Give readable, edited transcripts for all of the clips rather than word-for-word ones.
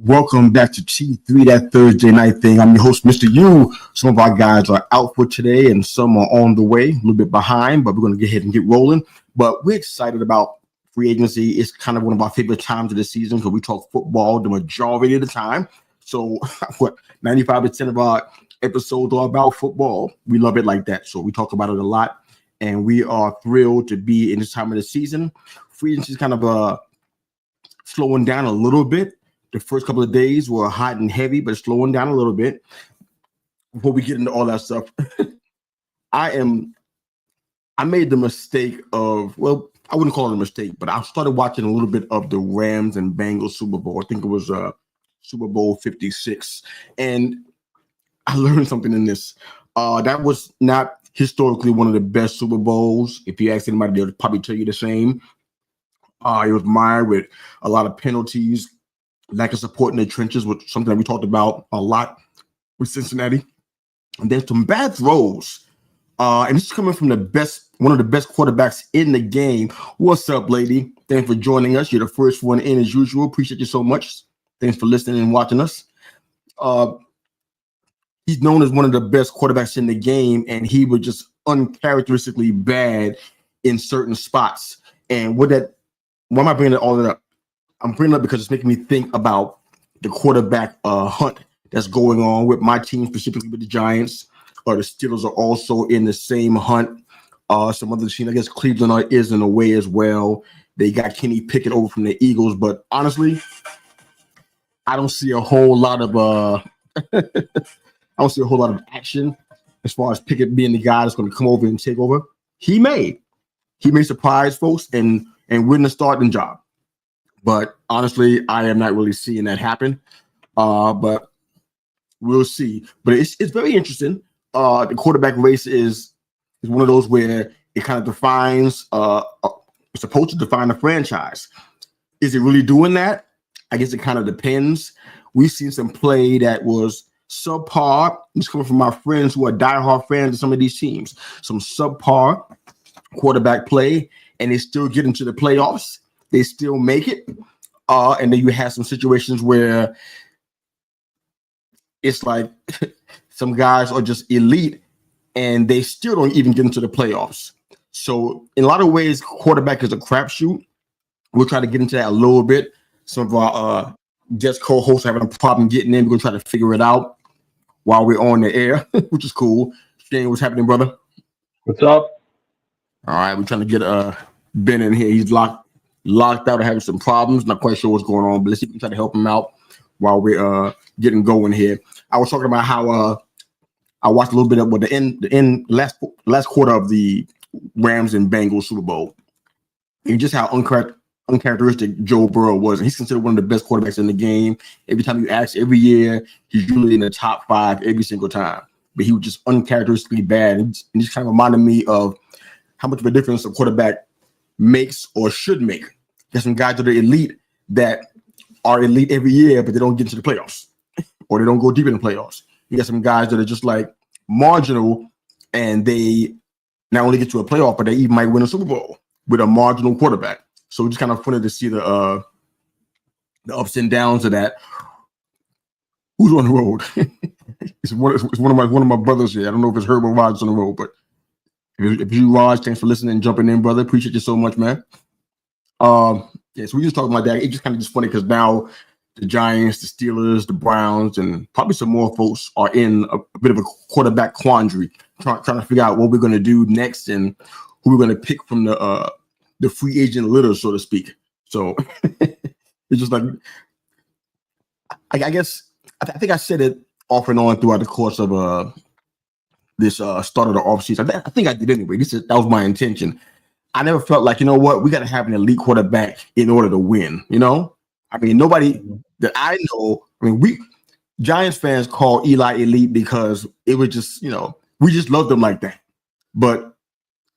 Welcome back to T3, that Thursday night thing. I'm your host, Mr. U. Some of our guys are out for today and some are on the way, a little bit behind, but we're going to get ahead and get rolling. But we're excited about free agency. It's kind of one of our favorite times of the season because we talk football the majority of the time. So 95% of our episodes are about football. We love it like that. So we talk about it a lot, and we are thrilled to be in this time of the season. Free agency is kind of slowing down a little bit. The first couple of days were hot and heavy, but slowing down a little bit. Before we get into all that stuff, I made the mistake of, well, I wouldn't call it a mistake, but I started watching a little bit of the Rams and Bengals Super Bowl. I think it was Super Bowl 56. And I learned something in this. That was not historically one of the best Super Bowls. If you ask anybody, they'll probably tell you the same. It was mired with a lot of penalties, lack of support in the trenches, which is something that we talked about a lot with Cincinnati. And then some bad throws. And this is coming from one of the best quarterbacks in the game. What's up, lady? Thanks for joining us. You're the first one in as usual. Appreciate you so much. Thanks for listening and watching us. He's known as one of the best quarterbacks in the game, and he was just uncharacteristically bad in certain spots. And why am I bringing all that up? I'm bringing it up because it's making me think about the quarterback hunt that's going on with my team, specifically with the Giants. The Steelers are also in the same hunt. Some other teams, I guess Cleveland is in a way as well. They got Kenny Pickett over from the Eagles, but honestly, I don't see a whole lot of action as far as Pickett being the guy that's going to come over and take over. He may surprise folks and win the starting job. But honestly, I am not really seeing that happen. But we'll see. But it's very interesting. The quarterback race is one of those where it kind of defines, it's supposed to define a franchise. Is it really doing that? I guess it kind of depends. We've seen some play that was subpar. It's coming from my friends who are diehard fans of some of these teams. Some subpar quarterback play, and they still get into the playoffs. They still make it. And then you have some situations where it's like some guys are just elite and they still don't even get into the playoffs. So in a lot of ways, quarterback is a crapshoot. We'll try to get into that a little bit. Some of our guest co-hosts are having a problem getting in. We're going to try to figure it out while we're on the air, which is cool. Shane, what's happening, brother? What's up? All right, we're trying to get Ben in here. He's locked out or having some problems. Not quite sure what's going on, but let's see if we can try to help him out while we're getting going here. I was talking about how I watched a little bit of the last quarter of the Rams and Bengals Super Bowl, and just how uncharacteristic Joe Burrow was. And he's considered one of the best quarterbacks in the game. Every time you ask, every year, he's usually in the top 5 every single time. But he was just uncharacteristically bad. And just kind of reminded me of how much of a difference a quarterback makes or should make. There's some guys that are elite that are elite every year, but they don't get into the playoffs or they don't go deep in the playoffs. You got some guys that are just like marginal, and they not only get to a playoff, but they even might win a Super Bowl with a marginal quarterback. So it's just kind of funny to see the ups and downs of that. Who's on the road? it's one of my brothers here. I don't know if it's Herb or Rod's on the road, but if you, Raj, thanks for listening and jumping in, brother. Appreciate you so much, man. Yeah, so we just talking about that. It's just kind of just funny because now the Giants, the Steelers, the Browns, and probably some more folks are in a bit of a quarterback quandary, trying to figure out what we're going to do next and who we're going to pick from the free agent litter, so to speak. So it's just like, I guess, I think I said it off and on throughout the course of this start of the offseason. I think I did anyway. That was my intention. I never felt like, you know what, we got to have an elite quarterback in order to win, you know? I mean, nobody that I know, Giants fans call Eli elite because it was just, we just loved him like that. But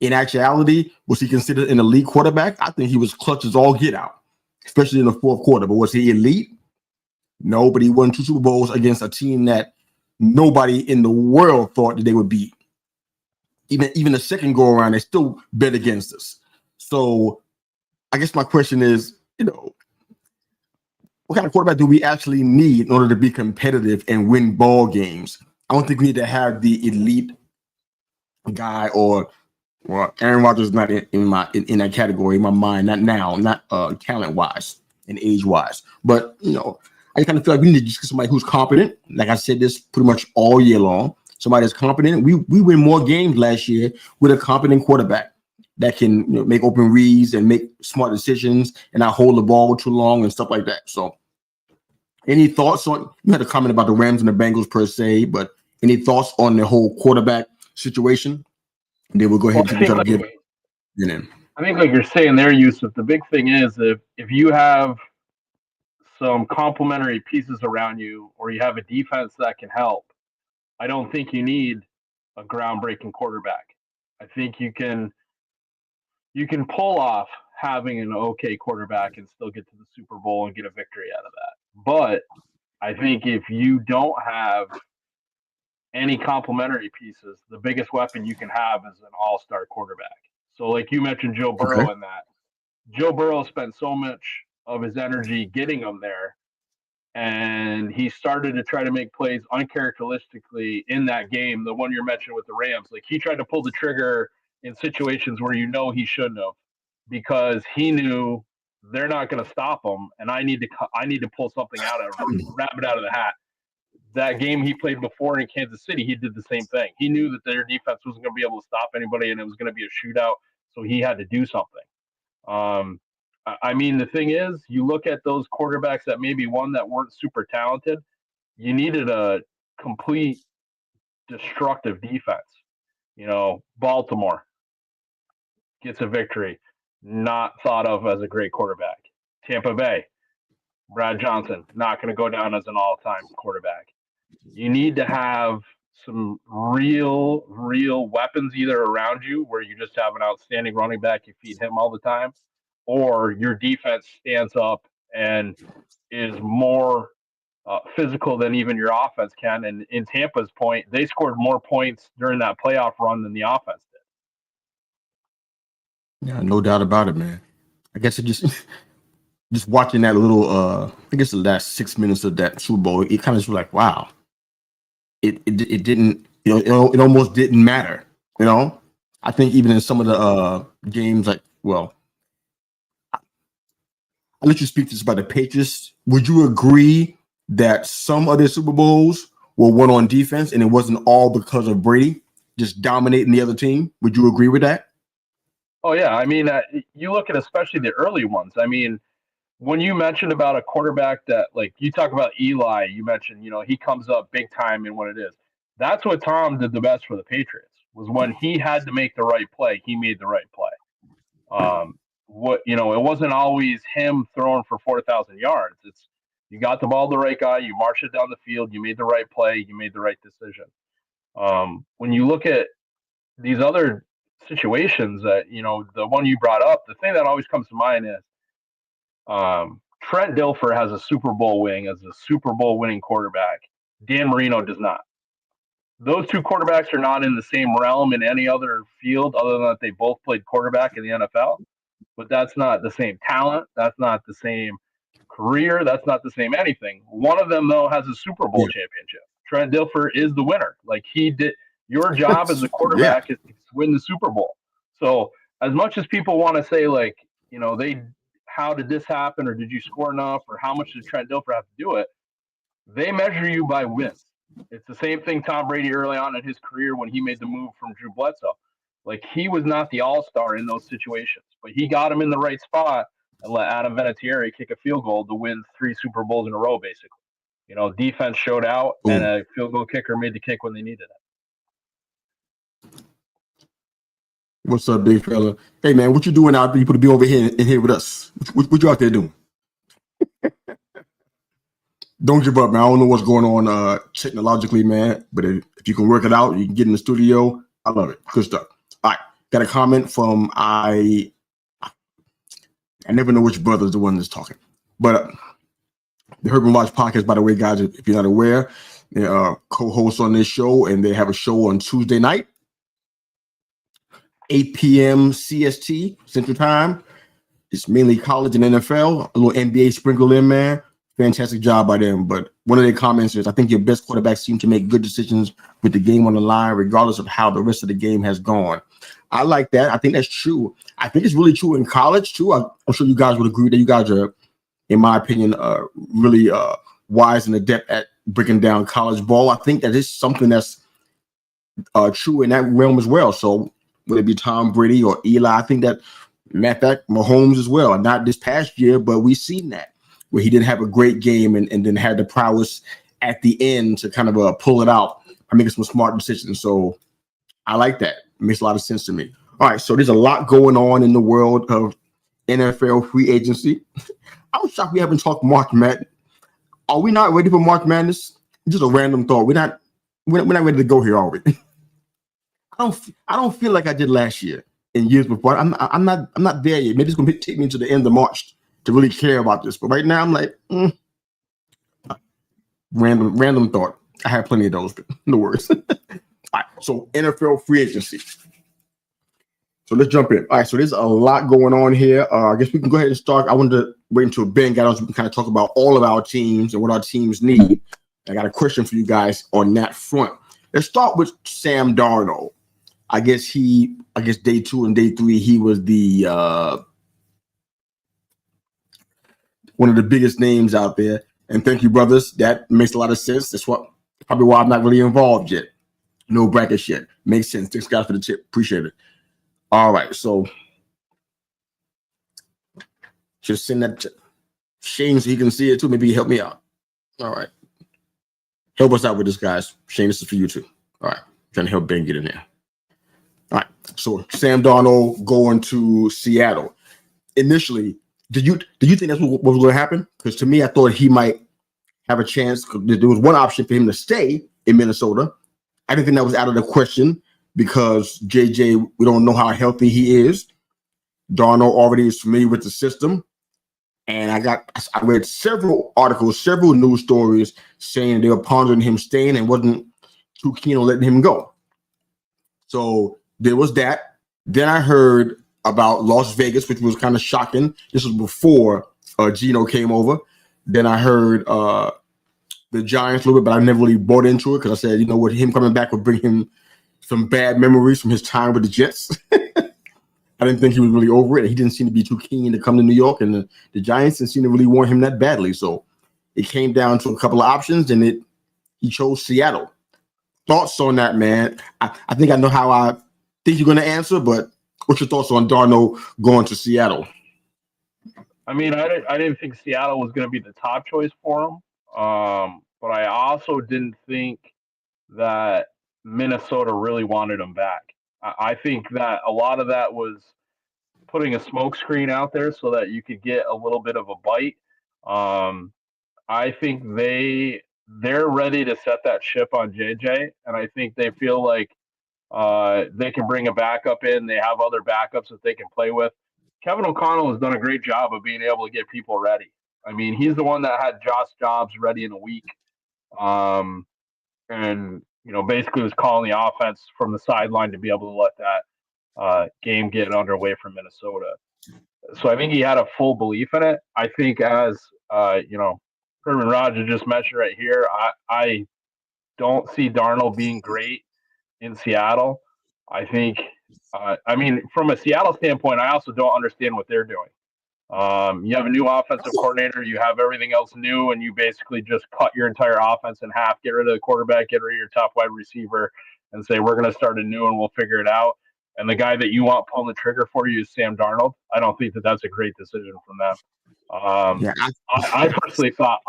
in actuality, was he considered an elite quarterback? I think he was clutch as all get out, especially in the fourth quarter. But was he elite? No, but he won 2 Super Bowls against a team that nobody in the world thought that they would beat. Even the second go around, they still bet against us. So I guess my question is, what kind of quarterback do we actually need in order to be competitive and win ball games? I don't think we need to have the elite guy or well, Aaron Rodgers is not in that category in my mind, not now, not talent wise and age wise. But I kind of feel like we need to just get somebody who's competent. Like I said this pretty much all year long. Somebody that's competent. We win more games last year with a competent quarterback that can make open reads and make smart decisions and not hold the ball too long and stuff like that. So, any thoughts on? You had a comment about the Rams and the Bengals per se, but any thoughts on the whole quarterback situation? And then we'll go ahead and try to give it in. I think, like you're saying there, Yusuf, the big thing is if you have some complementary pieces around you, or you have a defense that can help, I don't think you need a groundbreaking quarterback. I think you can pull off having an okay quarterback and still get to the Super Bowl and get a victory out of that. But I think if you don't have any complementary pieces, the biggest weapon you can have is an all-star quarterback. So like you mentioned Joe Burrow in that. Joe Burrow spent so much of his energy getting him there, and he started to try to make plays uncharacteristically in that game, the one you're mentioning with the Rams. Like he tried to pull the trigger in situations where he shouldn't have, because he knew they're not going to stop him, and I need to pull something out of rabbit out of the hat. That game he played before in Kansas City, he did the same thing. He knew that their defense wasn't going to be able to stop anybody, and it was going to be a shootout, so he had to do something. I mean, the thing is, you look at those quarterbacks that maybe won that weren't super talented, you needed a complete destructive defense. Baltimore gets a victory, not thought of as a great quarterback. Tampa Bay, Brad Johnson, not going to go down as an all-time quarterback. You need to have some real weapons either around you where you just have an outstanding running back, you feed him all the time, or your defense stands up and is more physical than even your offense can. And in Tampa's point, they scored more points during that playoff run than the offense did. Yeah, no doubt about it, man. I guess it just watching that little, I guess the last 6 minutes of that Super Bowl, it kind of was like, wow. It didn't, it almost didn't matter. I think even in some of the games, like, well, I'll let you speak to this about the Patriots. Would you agree that some of their Super Bowls were won on defense and it wasn't all because of Brady just dominating the other team? Would you agree with that? Oh, yeah. I mean, you look at especially the early ones. I mean, when you mentioned about a quarterback that, like, you talk about Eli, you mentioned, he comes up big time in what it is. That's what Tom did the best for the Patriots, was when he had to make the right play, he made the right play. It wasn't always him throwing for 4,000 yards. It's you got the ball to the right guy, you marched it down the field, you made the right play, you made the right decision. When you look at these other situations that, the one you brought up, the thing that always comes to mind is Trent Dilfer has a Super Bowl wing as a Super Bowl winning quarterback. Dan Marino does not. Those two quarterbacks are not in the same realm in any other field other than that they both played quarterback in the NFL. But that's not the same talent. That's not the same career. That's not the same anything. One of them, though, has a Super Bowl championship. Trent Dilfer is the winner. Like he did. Your job as a quarterback is to win the Super Bowl. So as much as people want to say, like, how did this happen, or did you score enough, or how much did Trent Dilfer have to do it? They measure you by wins. It's the same thing Tom Brady early on in his career when he made the move from Drew Bledsoe. Like, he was not the all-star in those situations, but he got him in the right spot and let Adam Vinatieri kick a field goal to win 3 Super Bowls in a row, basically. Defense showed out, and a field goal kicker made the kick when they needed it. What's up, big fella? Hey, man, what you doing out there? You put to be over here in here with us. What you out there doing? Don't give up, man. I don't know what's going on technologically, man, but if you can work it out, you can get in the studio. I love it. Good stuff. All right. Got a comment from I never know which brother is the one that's talking, but the Herb and Watch podcast, by the way, guys, if you're not aware, they are co-hosts on this show, and they have a show on Tuesday night, 8 p.m. CST, Central Time. It's mainly college and NFL, a little NBA sprinkled in, man. fantastic job by them. But one of their comments is, I think your best quarterbacks seem to make good decisions with the game on the line, regardless of how the rest of the game has gone. I like that. I think that's true. I think it's really true in college too. I'm sure you guys would agree that you guys are, in my opinion, really wise and adept at breaking down college ball. I think that is something that's true in that realm as well. So whether it be Tom Brady or Eli, I think that, matter of fact, Mahomes as well. Not this past year, but we've seen that where he didn't have a great game and then had the prowess at the end to kind of pull it out and making some smart decisions. So I like that. It makes a lot of sense to me. All right, so there's a lot going on in the world of NFL free agency. I was shocked we haven't talked March Madness. Are we not ready for March Madness? Just a random thought. We're not ready to go here, are we? I don't feel like I did last year and years before. I'm not there yet. Maybe it's gonna take me to the end of March to really care about this. But right now I'm like, random thought. I have plenty of those, but no worries. All right, so NFL free agency. So let's jump in. All right, so there's a lot going on here. I guess we can go ahead and start. I wanted to wait until Ben got on so we can kind of talk about all of our teams and what our teams need. I got a question for you guys on that front. Let's start with Sam Darnold. I guess day 2 and day 3, he was the one of the biggest names out there. And thank you, brothers. That makes a lot of sense. That's probably why I'm not really involved yet. No brackets yet. Makes sense. Thanks, guys, for the tip. Appreciate it. All right, so just send that to Shane so he can see it too. Maybe he help me out. All right. Help us out with this, guys. Shane, this is for you too. All right. Trying to help Ben get in there. All right. So Sam Darnold going to Seattle. Initially, did you think that's what was going to happen? Because to me, I thought he might have a chance. There was one option for him to stay in Minnesota. I didn't think that was out of the question because JJ, we don't know how healthy he is. Darnold already is familiar with the system. And I read several articles, several news stories saying they were pondering him staying and wasn't too keen on letting him go. So there was that. Then I heard about Las Vegas, which was kind of shocking. This was before Geno came over. Then I heard the Giants a little bit, but I never really bought into it because I said, you know what, him coming back would bring him some bad memories from his time with the Jets. I didn't think he was really over it. He didn't seem to be too keen to come to New York, and the Giants didn't seem to really want him that badly. So it came down to a couple of options, and he chose Seattle. Thoughts on that, man? I think I know how I think you're going to answer, but what's your thoughts on Darnold going to Seattle? I mean, I didn't think Seattle was going to be the top choice for him, but I also didn't think that Minnesota really wanted him back. I think that a lot of that was putting a smoke screen out there so that you could get a little bit of a bite. I think they're ready to set that ship on JJ, and I think they feel like they can bring a backup in. They have other backups that they can play with. Kevin O'Connell has done a great job of being able to get people ready. I mean, he's the one that had Josh Dobbs ready in a week, and basically was calling the offense from the sideline to be able to let that game get underway from Minnesota. So I think he had a full belief in it. I think as Herman Rodgers just mentioned right here, I don't see Darnold being great in Seattle. I think, from a Seattle standpoint, I also don't understand what they're doing. You have a new offensive coordinator, you have everything else new, and you basically just cut your entire offense in half, get rid of the quarterback, get rid of your top wide receiver, and say, we're going to start anew and we'll figure it out. And the guy that you want pulling the trigger for you is Sam Darnold. I don't think that that's a great decision from them. I personally thought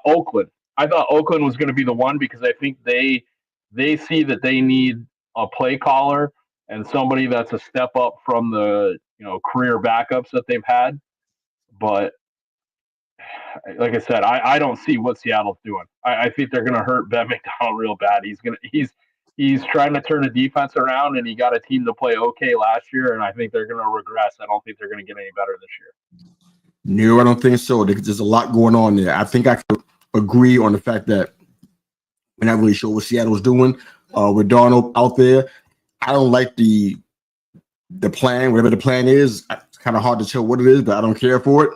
Oakland. I thought Oakland was going to be the one because I think they see that they need a play caller and somebody that's a step up from the career backups that they've had. But like I said, I don't see what Seattle's doing. I think they're going to hurt Ben McDonald real bad. He's trying to turn the defense around, and he got a team to play okay last year, and I think they're going to regress. I don't think they're going to get any better this year. No, I don't think so. There's a lot going on there. I think I could agree on the fact that we're not really sure what Seattle's doing with Darnold out there. I don't like the plan, whatever the plan is. It's kind of hard to tell what it is, but I don't care for it.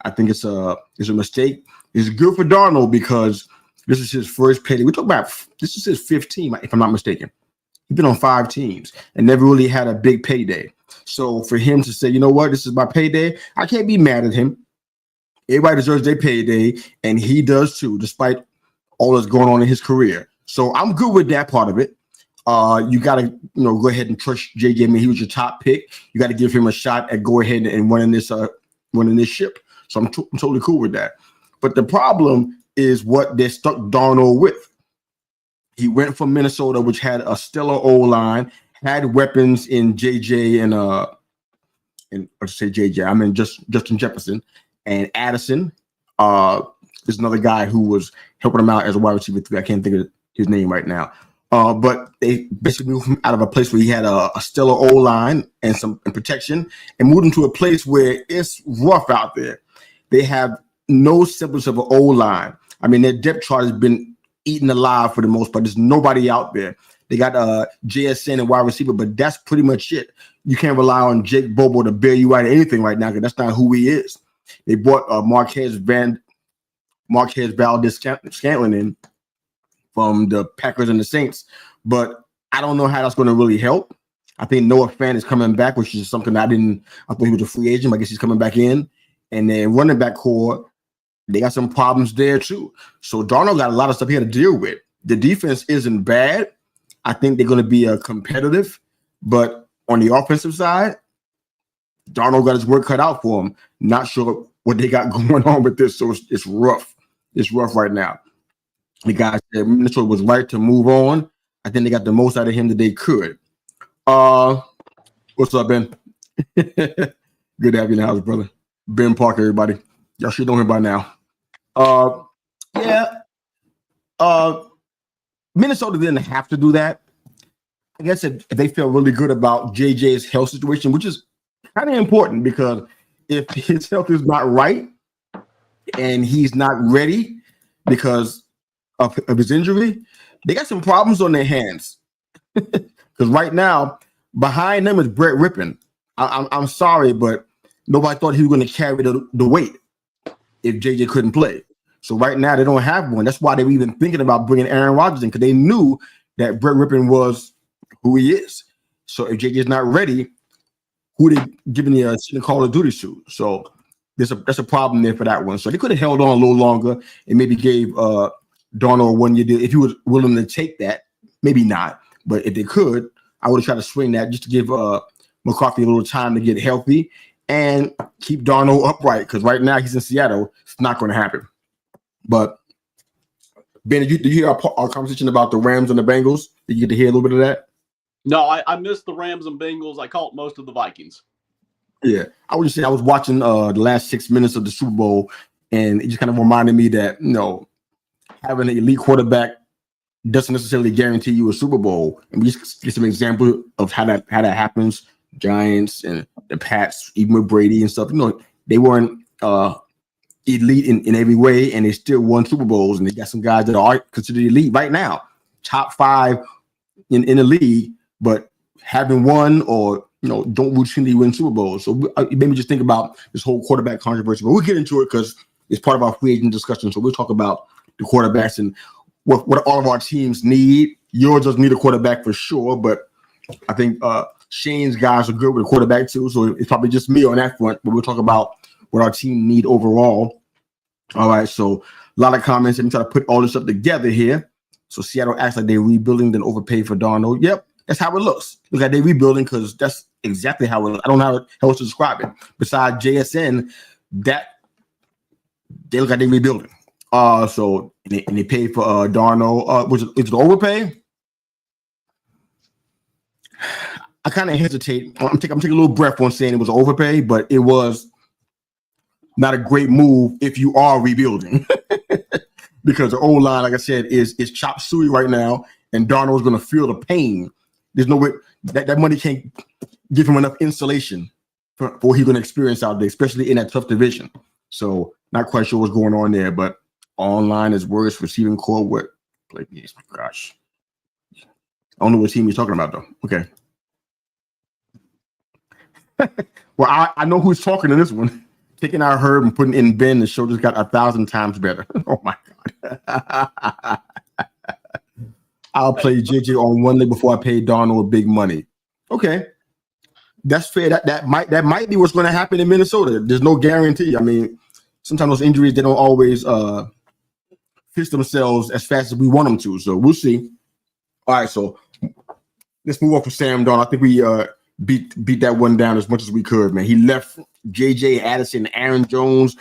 I think it's a mistake. It's good for Darnold because this is his first payday. We're talking about this is his 5th team, if I'm not mistaken. He's been on 5 teams and never really had a big payday. So for him to say, you know what, this is my payday, I can't be mad at him. Everybody deserves their payday, and he does too, despite all that's going on in his career. So I'm good with that part of it. You got to, go ahead and trust JJ. I mean, he was your top pick. You got to give him a shot at go ahead and winning this ship. So I'm totally cool with that. But the problem is what they're stuck Darnold with. He went from Minnesota, which had a stellar O-line, had weapons in JJ and let's say JJ. I mean Justin Jefferson and Addison. There's another guy who was helping him out as a wide receiver 3. I can't think of his name right now. But they basically moved him out of a place where he had a stellar O-line and some protection and moved him to a place where it's rough out there. They have no semblance of an O-line. I mean, their depth chart has been eaten alive for the most part. There's nobody out there. They got JSN and wide receiver, but that's pretty much it. You can't rely on Jake Bobo to bail you out of anything right now because that's not who he is. They brought Marquez Valdez-Scantling in from the Packers and the Saints, but I don't know how that's going to really help. I think Noah Fant is coming back, which is something I thought he was a free agent. I guess he's coming back in. And then running back core, they got some problems there too. So Darnold got a lot of stuff he had to deal with. The defense isn't bad. I think they're going to be competitive, but on the offensive side, Darnold got his work cut out for him. Not sure what they got going on with this, so it's rough. It's rough right now. The guy said Minnesota was right to move on. I think they got the most out of him that they could. What's up, Ben? Good to have you in the house, brother. Ben Parker, everybody. Y'all should know him by now. Minnesota didn't have to do that. I guess if they feel really good about JJ's health situation, which is kind of important because if his health is not right and he's not ready because of his injury, they got some problems on their hands. Because right now, behind them is Brett Rippon. I'm sorry, but nobody thought he was going to carry the weight if JJ couldn't play. So right now, they don't have one. That's why they were even thinking about bringing Aaron Rodgers in, because they knew that Brett Rippon was who he is. So if JJ is not ready, who they giving the Call of Duty to? So that's a problem there for that one. So they could have held on a little longer and maybe gave Darnold a 1-year deal if he was willing to take that. Maybe not, but if they could, I would have tried to swing that just to give McCarthy a little time to get healthy and keep Darnold upright, because right now he's in Seattle. It's not going to happen. But Ben, did you hear our conversation about the Rams and the Bengals? Did you get to hear a little bit of that? No, I missed the Rams and Bengals. I caught most of the Vikings. Yeah, I would just say I was watching the last 6 minutes of the Super Bowl, and it just kind of reminded me that having an elite quarterback doesn't necessarily guarantee you a Super Bowl. And we just get some example of how that happens. Giants and the Pats, even with Brady and stuff, they weren't elite in every way, and they still won Super Bowls. And they got some guys that are considered elite right now, top 5 in the league, but haven't won or don't routinely win Super Bowls. So it made me just think about this whole quarterback controversy. But we'll get into it because it's part of our free agent discussion. So we'll talk about the quarterbacks and what all of our teams need. Yours doesn't need a quarterback for sure, but I think Shane's guys are good with a quarterback too. So it's probably just me on that front, but we'll talk about what our team need overall. All right, so a lot of comments. Let me try to put all this up together here. So Seattle acts like they're rebuilding, then overpay for Darnold. Yep, that's how it looks. Look like they're rebuilding because that's exactly how it looks. I don't know how else to describe it. Besides JSN, that they look like they're rebuilding. So they paid for Darnold. Was it overpay? I kind of hesitate. I'm taking a little breath on saying it was overpay, but it was not a great move if you are rebuilding. Because the O-line, like I said, is chop suey right now, and Darnold's going to feel the pain. There's no way that money can't give him enough insulation for what he's going to experience out there, especially in that tough division. So not quite sure what's going on there, but online is worse. Receiving core, what? Gosh. I don't know what team he's talking about, though. Okay. Well, I know who's talking in this one. taking our Herb and putting in Ben, the show just got 1,000 times better. Oh my God. I'll play JJ on one leg before I pay Darnold big money. Okay. That's fair. That might be what's going to happen in Minnesota. There's no guarantee. I mean, sometimes those injuries, they don't always fix themselves as fast as we want them to. So we'll see. All right, so let's move on from Sam Darnold. I think we beat that one down as much as we could, man. He left JJ Addison, Aaron Jones,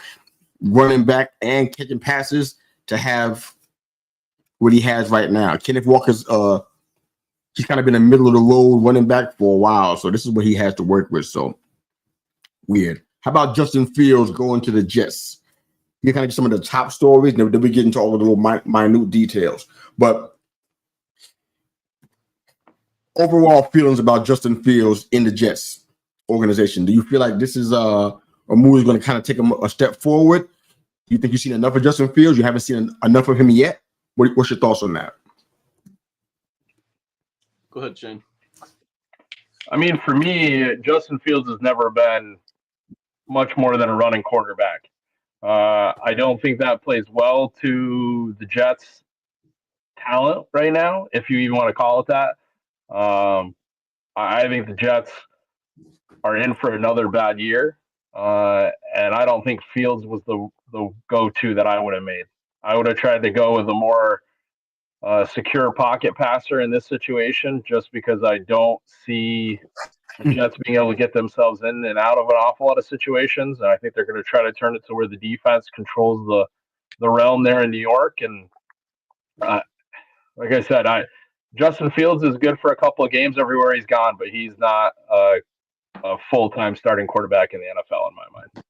running back and catching passes to have what he has right now. Kenneth Walker's he's kind of been a middle of the road running back for a while, so this is what he has to work with. So weird. How about Justin Fields going to the Jets? You kind of get some of the top stories, and then we get into all of the little minute details. But overall feelings about Justin Fields in the Jets organization. Do you feel like this is a move that's going to kind of take him a step forward? Do you think you've seen enough of Justin Fields? You haven't seen enough of him yet? What's your thoughts on that? Go ahead, Shane. I mean, for me, Justin Fields has never been much more than a running quarterback. I don't think that plays well to the Jets' talent right now, if you even want to call it that. I think the Jets are in for another bad year, and I don't think Fields was the go-to that I would have made. I would have tried to go with a more secure pocket passer in this situation, just because I don't see the Jets being able to get themselves in and out of an awful lot of situations. And I think they're going to try to turn it to where the defense controls the realm there in New York. And like I said, Justin Fields is good for a couple of games everywhere he's gone, but he's not a full-time starting quarterback in the NFL in my mind.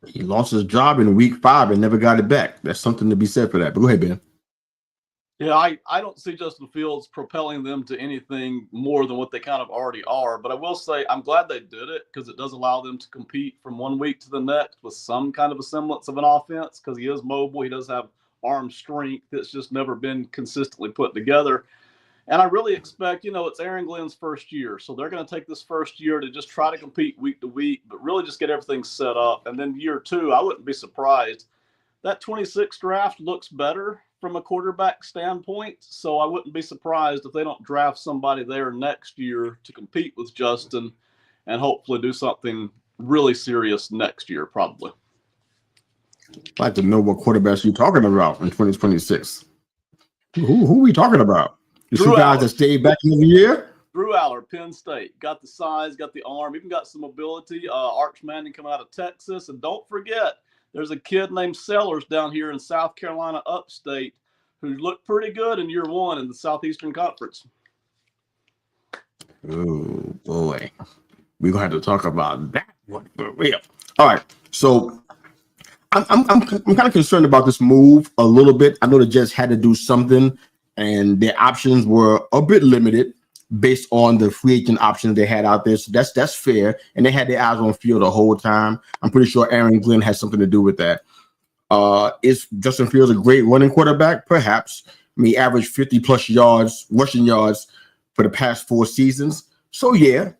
He lost his job in week 5 and never got it back. That's something to be said for that. But go ahead, Ben. Yeah, I don't see Justin Fields propelling them to anything more than what they kind of already are. But I will say I'm glad they did it, because it does allow them to compete from one week to the next with some kind of a semblance of an offense, because he is mobile. He does have arm strength that's just never been consistently put together. And I really expect, it's Aaron Glenn's first year. So they're going to take this first year to just try to compete week to week, but really just get everything set up. And then year 2, I wouldn't be surprised. That 26th draft looks better from a quarterback standpoint. So I wouldn't be surprised if they don't draft somebody there next year to compete with Justin and hopefully do something really serious next year, probably. I'd like to know what quarterbacks you're talking about in 2026. Who are we talking about? The two guys that stayed back in the year? Drew Aller, Penn State. Got the size, got the arm, even got some mobility. Arch Manning coming out of Texas. And don't forget, there's a kid named Sellers down here in South Carolina upstate who looked pretty good in year 1 in the Southeastern Conference. Oh, boy. We're going to have to talk about that one for real. All right. So I'm kind of concerned about this move a little bit. I know the Jets had to do something, and their options were a bit limited based on the free agent options they had out there. So that's fair. And they had their eyes on Field the whole time. I'm pretty sure Aaron Glenn has something to do with that. Is Justin Fields a great running quarterback? Perhaps. I mean, he averaged 50-plus yards, rushing yards for the past 4 seasons. So, yeah,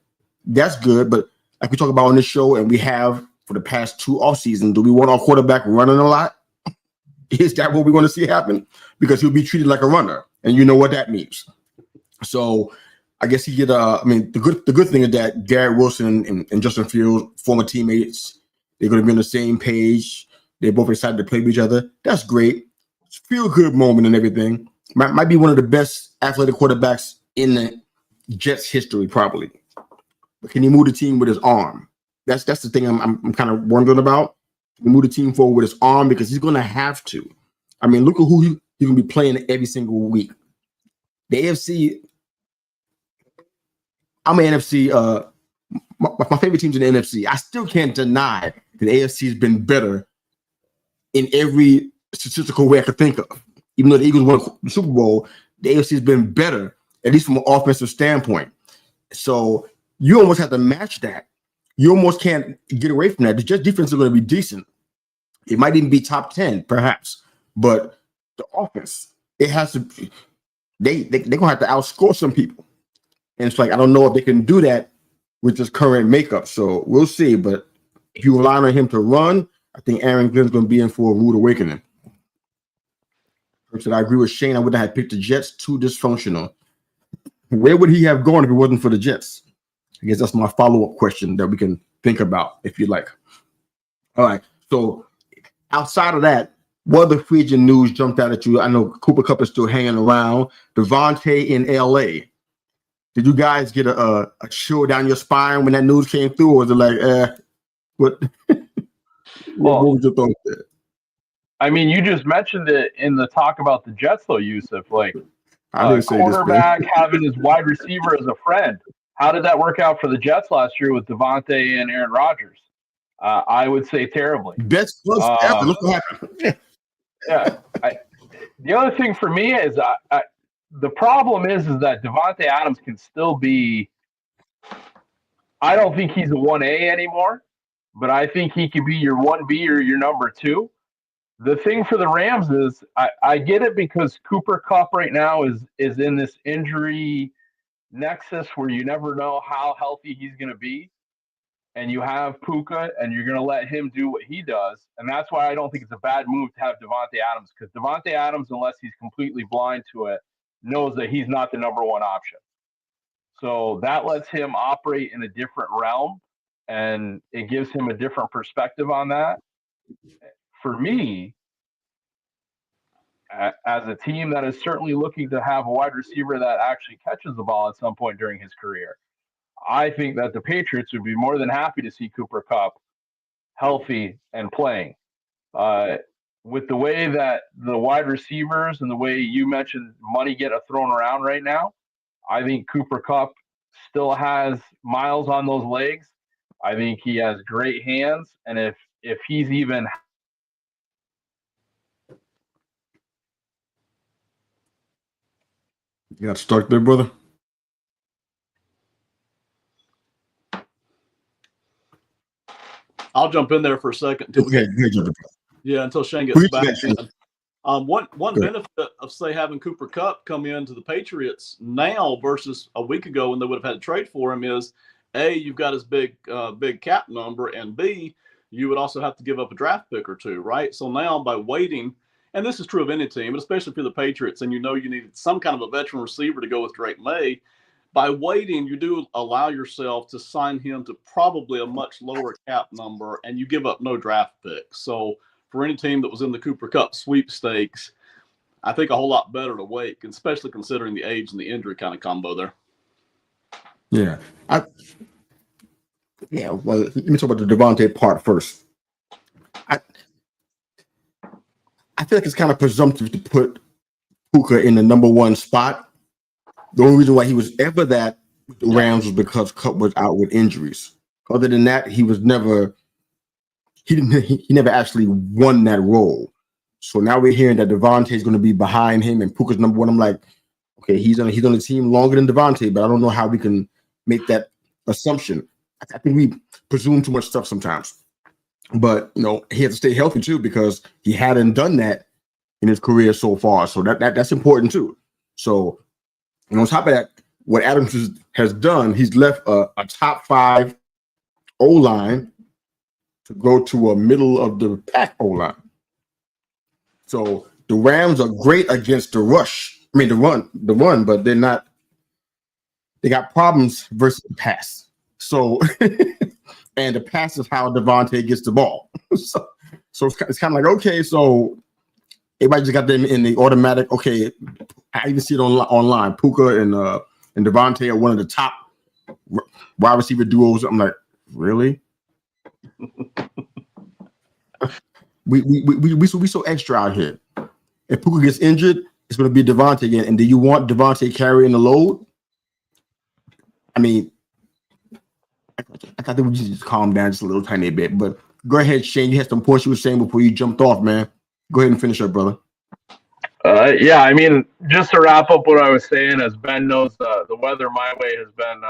that's good. But like we talk about on this show, and we have for the past 2 off seasons, do we want our quarterback running a lot? Is that what we're going to see happen? Because he'll be treated like a runner, and you know what that means. So I guess he get. The good thing is that Garrett Wilson and Justin Fields, former teammates, they're going to be on the same page. They're both excited to play with each other. That's great. It's a feel-good moment and everything. Might be one of the best athletic quarterbacks in the Jets history, probably. But can he move the team with his arm? That's the thing I'm kind of wondering about. Can he move the team forward with his arm? Because he's going to have to. I mean, look at who he's going to be playing every single week. The AFC, I'm an NFC. My favorite team's in the NFC. I still can't deny that the AFC has been better in every statistical way I could think of. Even though the Eagles won the Super Bowl, the AFC has been better, at least from an offensive standpoint. So you almost have to match that. You almost can't get away from that. The Jets defense is going to be decent. It might even be top 10, perhaps. But the offense, it has to be, they're going to have to outscore some people. And it's like, I don't know if they can do that with this current makeup. So we'll see. But if you rely on him to run, I think Aaron Glenn's going to be in for a rude awakening. I agree with Shane. I would have picked the Jets. Too dysfunctional. Where would he have gone if it wasn't for the Jets? I guess that's my follow-up question that we can think about if you like. All right. So outside of that, what other free agent news jumped out at you? I know Cooper Kupp is still hanging around. Devontae in LA. Did you guys get a chill down your spine when that news came through? Or was it like, what? What was your thought there? I mean, you just mentioned it in the talk about the Jets, though, Yusuf. Like, I didn't say quarterback having his wide receiver as a friend. How did that work out for the Jets last year with Devontae and Aaron Rodgers? I would say terribly. Best plus ever. Look what happened. Yeah. The other thing for me is the problem is that Devontae Adams can still be. I don't think he's a 1A anymore, but I think he could be your 1B or your number 2. The thing for the Rams is I get it because Cooper Kupp right now is in this injury nexus where you never know how healthy he's going to be. And you have Puka, and you're going to let him do what he does. And that's why I don't think it's a bad move to have Devontae Adams, because Devontae Adams, unless he's completely blind to it, knows that he's not the number one option. So that lets him operate in a different realm, and it gives him a different perspective on that. For me, as a team that is certainly looking to have a wide receiver that actually catches the ball at some point during his career, I think that the Patriots would be more than happy to see Cooper Kupp healthy and playing. With the way that the wide receivers and the way you mentioned money get thrown around right now, I think Cooper Kupp still has miles on those legs. I think he has great hands. And if he's even... You got stuck there, brother? I'll jump in there for a second. Until Shane gets back in. One benefit of, say, having Cooper Kupp come into the Patriots now versus a week ago when they would have had to trade for him is, A, you've got his big cap number, and B, you would also have to give up a draft pick or two, right? So now by waiting, and this is true of any team, but especially for the Patriots, and you needed some kind of a veteran receiver to go with Drake May, by waiting, you do allow yourself to sign him to probably a much lower cap number, and you give up no draft picks. So for any team that was in the Cooper Kupp sweepstakes, I think a whole lot better to wait, especially considering the age and the injury kind of combo there. Yeah. Well, let me talk about the Devontae part first. I feel like it's kind of presumptive to put Puka in the number one spot. The only reason why he was ever that with the Rams was because Kupp was out with injuries. Other than that, he never actually won that role. So now we're hearing that Devontae is going to be behind him and Puka's number one. I'm like, okay, he's on the team longer than Devontae, but I don't know how we can make that assumption. I think we presume too much stuff sometimes. But he has to stay healthy too, because he hadn't done that in his career so far. So that's important too. So, and on top of that, what Adams has done, he's left a top 5 O-line to go to a middle of the pack O-line. So the Rams are great against the rush. I mean, the run, but they're not. They got problems versus the pass. So, and the pass is how Devontae gets the ball. so it's kind of like, okay, so everybody just got them in the automatic. Okay, I even see it online. Puka and Devontae are one of the top wide receiver duos. I'm like, really? we so extra out here. If Puka gets injured, it's going to be Devontae again. And do you want Devontae carrying the load? I mean, I thought we just calm down just a little tiny bit. But go ahead, Shane. You had some points you were saying before you jumped off, man. Go ahead and finish up, brother. Yeah, I mean, just to wrap up what I was saying, as Ben knows, the weather my way has been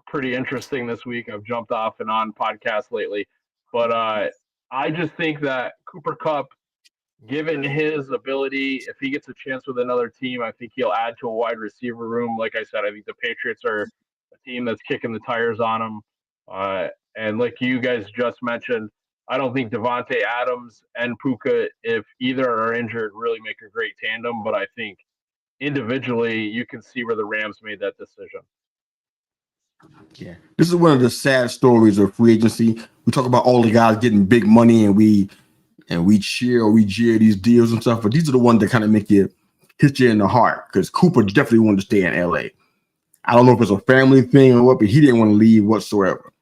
pretty interesting this week. I've jumped off and on podcasts lately. But I just think that Cooper Kupp, given his ability, if he gets a chance with another team, I think he'll add to a wide receiver room. Like I said, I think the Patriots are a team that's kicking the tires on him. And like you guys just mentioned, I don't think Devontae Adams and Puka, if either are injured, really make a great tandem. But I think individually, you can see where the Rams made that decision. Yeah, this is one of the sad stories of free agency. We talk about all the guys getting big money, and we cheer or we jeer these deals and stuff. But these are the ones that kind of make you hit you in the heart, because Cooper definitely wanted to stay in LA. I don't know if it's a family thing or what, but he didn't want to leave whatsoever.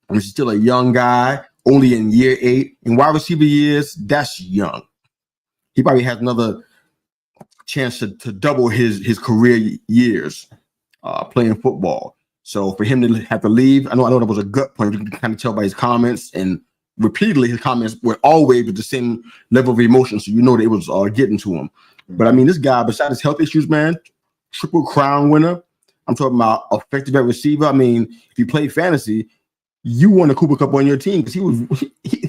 I mean, he's still a young guy, only in year 8. In wide receiver years, that's young. He probably has another chance to double his career years playing football. So for him to have to leave, I know that was a gut punch. You can kind of tell by his comments, and repeatedly his comments were always with the same level of emotion. So you know that it was getting to him. But I mean, this guy, besides his health issues, man, Triple Crown winner. I'm talking about effective at receiver. I mean, if you play fantasy, you want a Cooper Cup on your team because he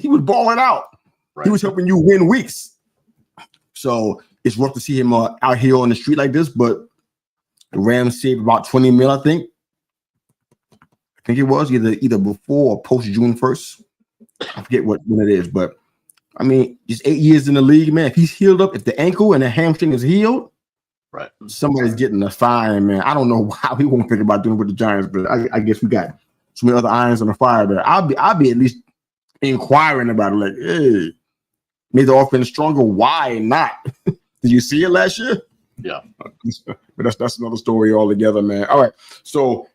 was balling out. Right. He was helping you win weeks. So it's rough to see him out here on the street like this. But the Rams saved about $20 million, I think. I think it was either before or post June 1st. I forget when it is, but I mean, just 8 years in the league, man. If he's healed up, if the ankle and the hamstring is healed, right, somebody's getting a fine, man. I don't know how he won't think about doing with the Giants, but I guess we got so many other irons on the fire there. I'll be at least inquiring about it, like, hey, made the offense stronger. Why not? Did you see it last year? Yeah, but that's another story altogether, man. All right, so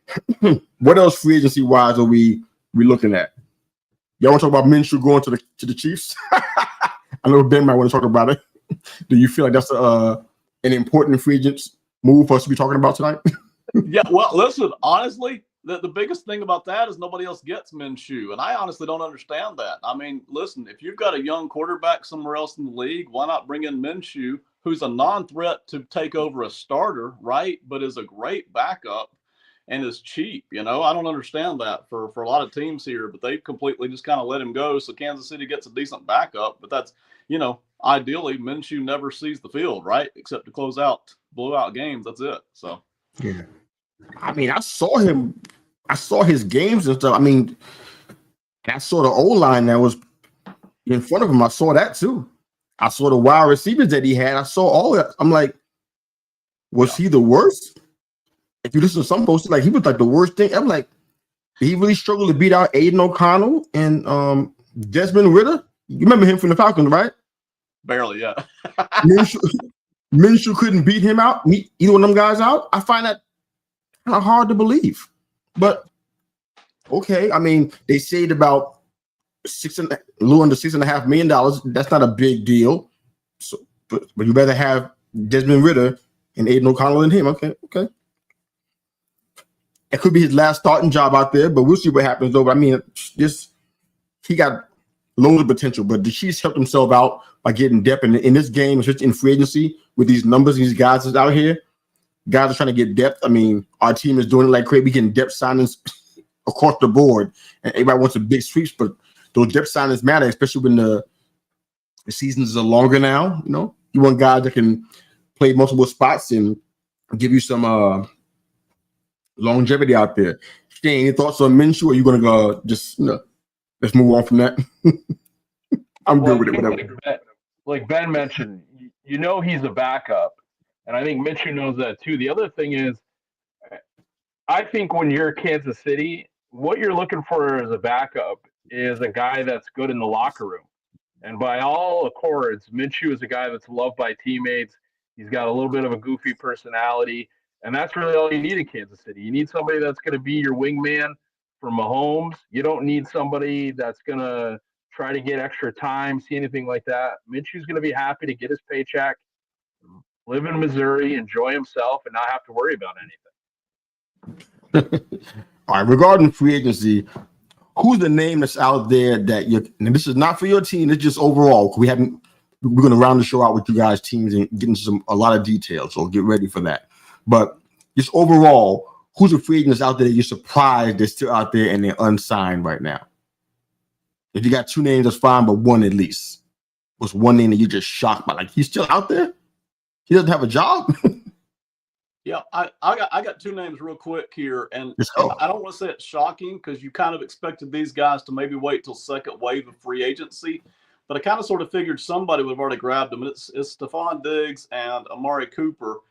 what else free agency wise are we looking at? Y'all want to talk about Minshew going to the Chiefs? I know Ben might want to talk about it. Do you feel like that's an important free agent move for us to be talking about tonight? Yeah, well, listen, honestly, the biggest thing about that is nobody else gets Minshew, and I honestly don't understand that. I mean, listen, if you've got a young quarterback somewhere else in the league, why not bring in Minshew, who's a non-threat to take over a starter, right, but is a great backup and is cheap? I don't understand that for a lot of teams here, but they completely just kind of let him go. So Kansas City gets a decent backup, but that's, ideally Minshew never sees the field, right? Except to close out blowout games. That's it. So, yeah. I mean, I saw his games and stuff. I mean, I saw the O-line that was in front of him. I saw that too. I saw the wide receivers that he had. I saw all that. I'm like, was he the worst? If you listen to some folks, like he was like the worst thing. I'm like, did he really struggle to beat out Aiden O'Connell and Desmond Ridder? You remember him from the Falcons, right? Barely, yeah. Minshew couldn't beat him out, either one of them guys out. I find that kind of hard to believe. But okay, I mean, they saved about a little under $6.5 million. That's not a big deal. So, but you better have Desmond Ridder and Aiden O'Connell than him. Okay. It could be his last starting job out there, but we'll see what happens though. But I mean, he got loads of potential, but the Chiefs helped himself out by getting depth in this game, especially in free agency with these numbers, these guys that's out here. Guys are trying to get depth. I mean, our team is doing it like crazy. We getting depth signings across the board, and everybody wants a big sweeps, but those depth signings matter, especially when the seasons are longer now. You want guys that can play multiple spots and give you some longevity out there. Shane, any thoughts on Minshew? Or are you going to go just let's move on from that? I'm good with it. Whatever. Like Ben mentioned, he's a backup, and I think Minshew knows that too. The other thing is, I think when you're Kansas City, what you're looking for as a backup is a guy that's good in the locker room. And by all accords, Minshew is a guy that's loved by teammates. He's got a little bit of a goofy personality. And that's really all you need in Kansas City. You need somebody that's going to be your wingman for Mahomes. You don't need somebody that's going to try to get extra time, see anything like that. Minshew's going to be happy to get his paycheck, live in Missouri, enjoy himself, and not have to worry about anything. All right, regarding free agency, who's the name that's out there that and this is not for your team, it's just overall. We're going to round the show out with you guys' teams and get into a lot of details, so get ready for that. But just overall, who's a free agent that's out there that you're surprised they're still out there and they're unsigned right now? If you got 2 names, that's fine, but one at least. What's one name that you're just shocked by? Like, he's still out there? He doesn't have a job? Yeah, I got two names real quick here, and Let's go. I don't want to say it's shocking because you kind of expected these guys to maybe wait till second wave of free agency, but I kind of sort of figured somebody would have already grabbed them. It's Stephon Diggs and Amari Cooper.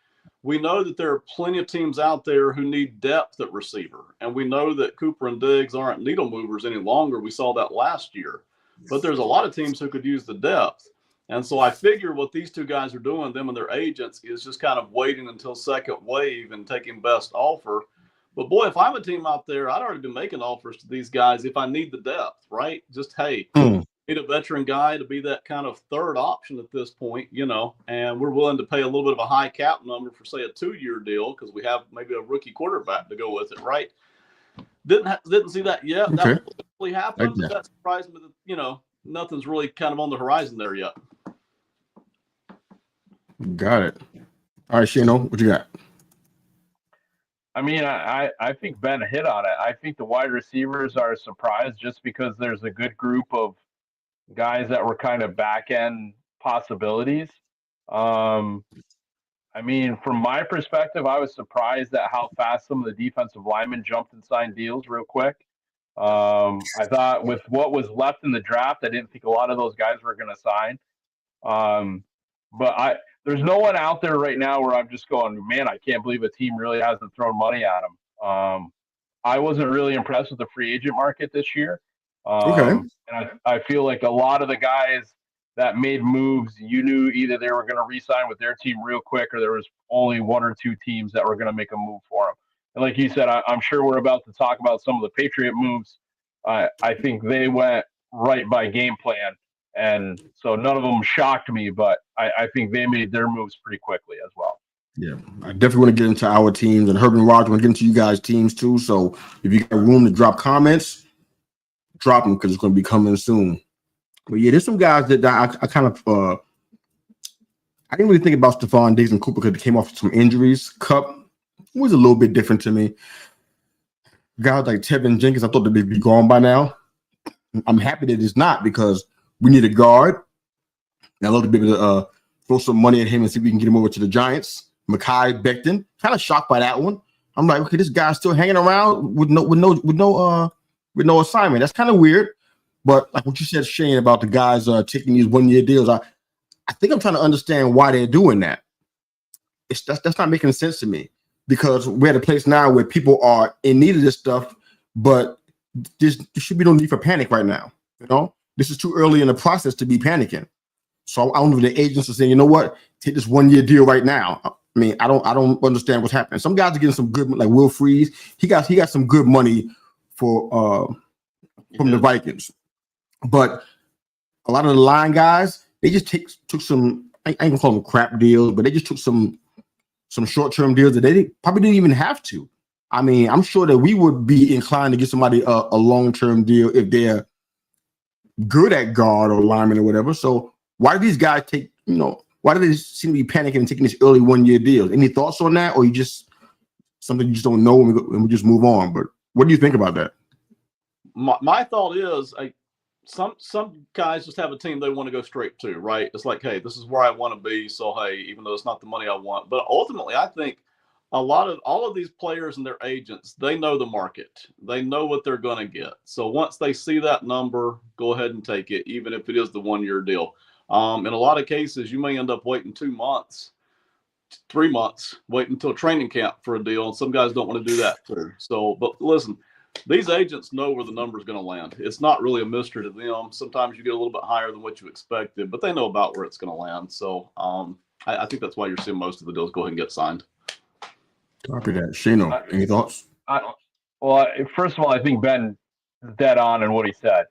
We know that there are plenty of teams out there who need depth at receiver, and we know that Cooper and Diggs aren't needle movers any longer. We saw that last year, but there's a lot of teams who could use the depth. And so I figure what these two guys are doing, them and their agents, is just kind of waiting until second wave and taking best offer. But boy, if I'm a team out there, I'd already be making offers to these guys if I need the depth, right? Just, hey, need a veteran guy to be that kind of third option at this point, and we're willing to pay a little bit of a high cap number for, say, a 2-year deal because we have maybe a rookie quarterback to go with it, right? Didn't see that yet. Okay. That will probably happen. But that surprised me that, nothing's really kind of on the horizon there yet. Got it. All right, Shano, what you got? I mean, I think Ben hit on it. I think the wide receivers are a surprise just because there's a good group of guys that were kind of back end possibilities. I mean, from my perspective, I was surprised at how fast some of the defensive linemen jumped and signed deals real quick. I thought with what was left in the draft, I didn't think a lot of those guys were going to sign. But there's no one out there right now where I'm just going, man, I can't believe a team really hasn't thrown money at him. I wasn't really impressed with the free agent market this year. And I feel like a lot of the guys that made moves, you knew either they were going to re-sign with their team real quick or there was only one or two teams that were going to make a move for them. And like you said, I'm sure we're about to talk about some of the Patriot moves. I think they went right by game plan. And so none of them shocked me, but I think they made their moves pretty quickly as well. Yeah, I definitely want to get into our teams, and Herb and Roger want to get into you guys' teams too. So if you got room to drop comments, drop them because it's going to be coming soon. But yeah, there's some guys that I kind of I didn't really think about Stephon Diggs and Cooper because they came off some injuries. Cup was a little bit different to me. Guys like Tevin Jenkins, I thought they'd be gone by now. I'm happy that it's not because we need a guard. And I'd love to be able to throw some money at him and see if we can get him over to the Giants. Mekhi Becton, kind of shocked by that one. I'm like, okay, this guy's still hanging around with no assignment. That's kind of weird. But like what you said, Shane, about the guys taking these 1-year deals, I think I'm trying to understand why they're doing that. That's not making sense to me because we're at a place now where people are in need of this stuff, but there should be no need for panic right now. This is too early in the process to be panicking. So I don't know if the agents are saying, you know what, take this 1-year deal right now. I mean, I don't understand what's happening. Some guys are getting some good, like Will Freeze. He got some good money from the Vikings, but a lot of the line guys, they just took some. I ain't gonna call them crap deals, but they just took some short-term deals that they probably didn't even have to. I mean, I'm sure that we would be inclined to get somebody a long-term deal if they're good at guard or lineman or whatever. So why do these guys take? Why do they seem to be panicking and taking these early 1-year deals? Any thoughts on that, or you just something you just don't know and we just move on? But what do you think about that? My thought is, some guys just have a team they want to go straight to, right? It's like, hey, this is where I want to be. So hey, even though it's not the money I want, but ultimately, I think all of these players and their agents, they know the market. They know what they're going to get. So once they see that number, go ahead and take it, even if it is the 1-year deal. In a lot of cases, you may end up waiting 2 months, 3 months, waiting until training camp for a deal. And some guys don't want to do that too. So, but listen, these agents know where the number is going to land. It's not really a mystery to them. Sometimes you get a little bit higher than what you expected, but they know about where it's going to land. So I think that's why you're seeing most of the deals go ahead and get signed. Copy that. Shano, any thoughts? Well, first of all, I think Ben is dead on in what he said.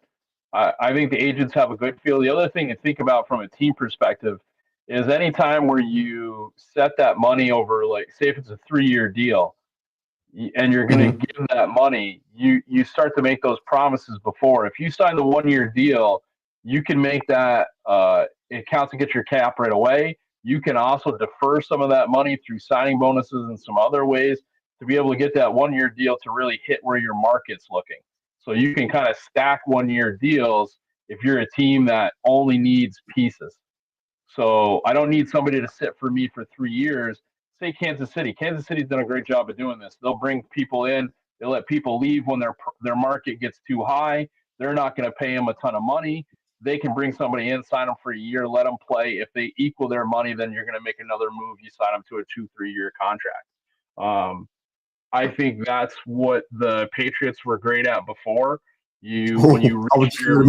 I think the agents have a good feel. The other thing to think about from a team perspective is any time where you set that money over, like say if it's a 3-year deal and you're going to give that money, you start to make those promises before. If you sign the 1-year deal, you can make that it counts and get your cap right away. You can also defer some of that money through signing bonuses and some other ways to be able to get that 1-year deal to really hit where your market's looking. So you can kind of stack 1-year deals if you're a team that only needs pieces. So I don't need somebody to sit for me for 3 years. say Kansas City. Kansas City's done a great job of doing this. They'll bring people in. They let people leave when their market gets too high. They're not going to pay them a ton of money. They can bring somebody in, sign them for a year, let them play. If they equal their money, then you're going to make another move. You sign them to a 2-3 year contract. I think that's what the Patriots were great at before. When you reach your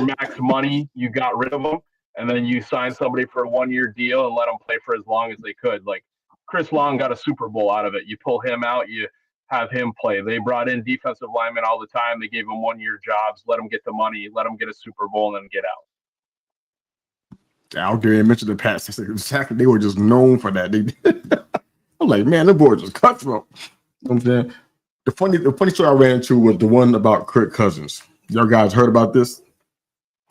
max money, you got rid of them, and then you sign somebody for a 1 year deal and let them play for as long as they could. Like Chris Long got a Super Bowl out of it. You pull him out, you have him play. They brought in defensive linemen all the time. They gave them 1 year jobs, let them get the money, let them get a Super Bowl, and then get out. Out there and mentioned the Pats. Exactly, they were just known for that. I'm like, man, the boys just cutthroat. You know what I'm saying? The funny story I ran into was the one about Kirk Cousins. Y'all guys heard about this?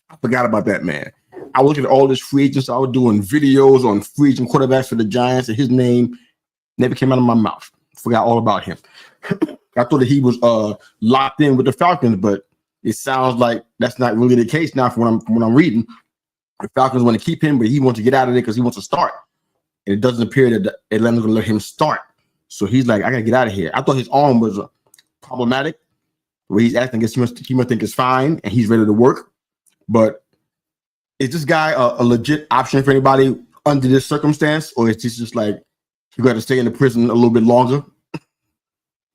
I forgot about that, man. I was looking at all this free agents. I was doing videos on free agent quarterbacks for the Giants, and his name never came out of my mouth. Forgot all about him. I thought that he was locked in with the Falcons, but it sounds like that's not really the case now from what I'm reading. The Falcons want to keep him, but he wants to get out of there because he wants to start. And it doesn't appear that Atlanta's going to let him start. So he's like, I got to get out of here. I thought his arm was problematic. Where he's acting, I guess he must think it's fine, and he's ready to work. But is this guy a legit option for anybody under this circumstance? Or is this just like, you got to stay in the prison a little bit longer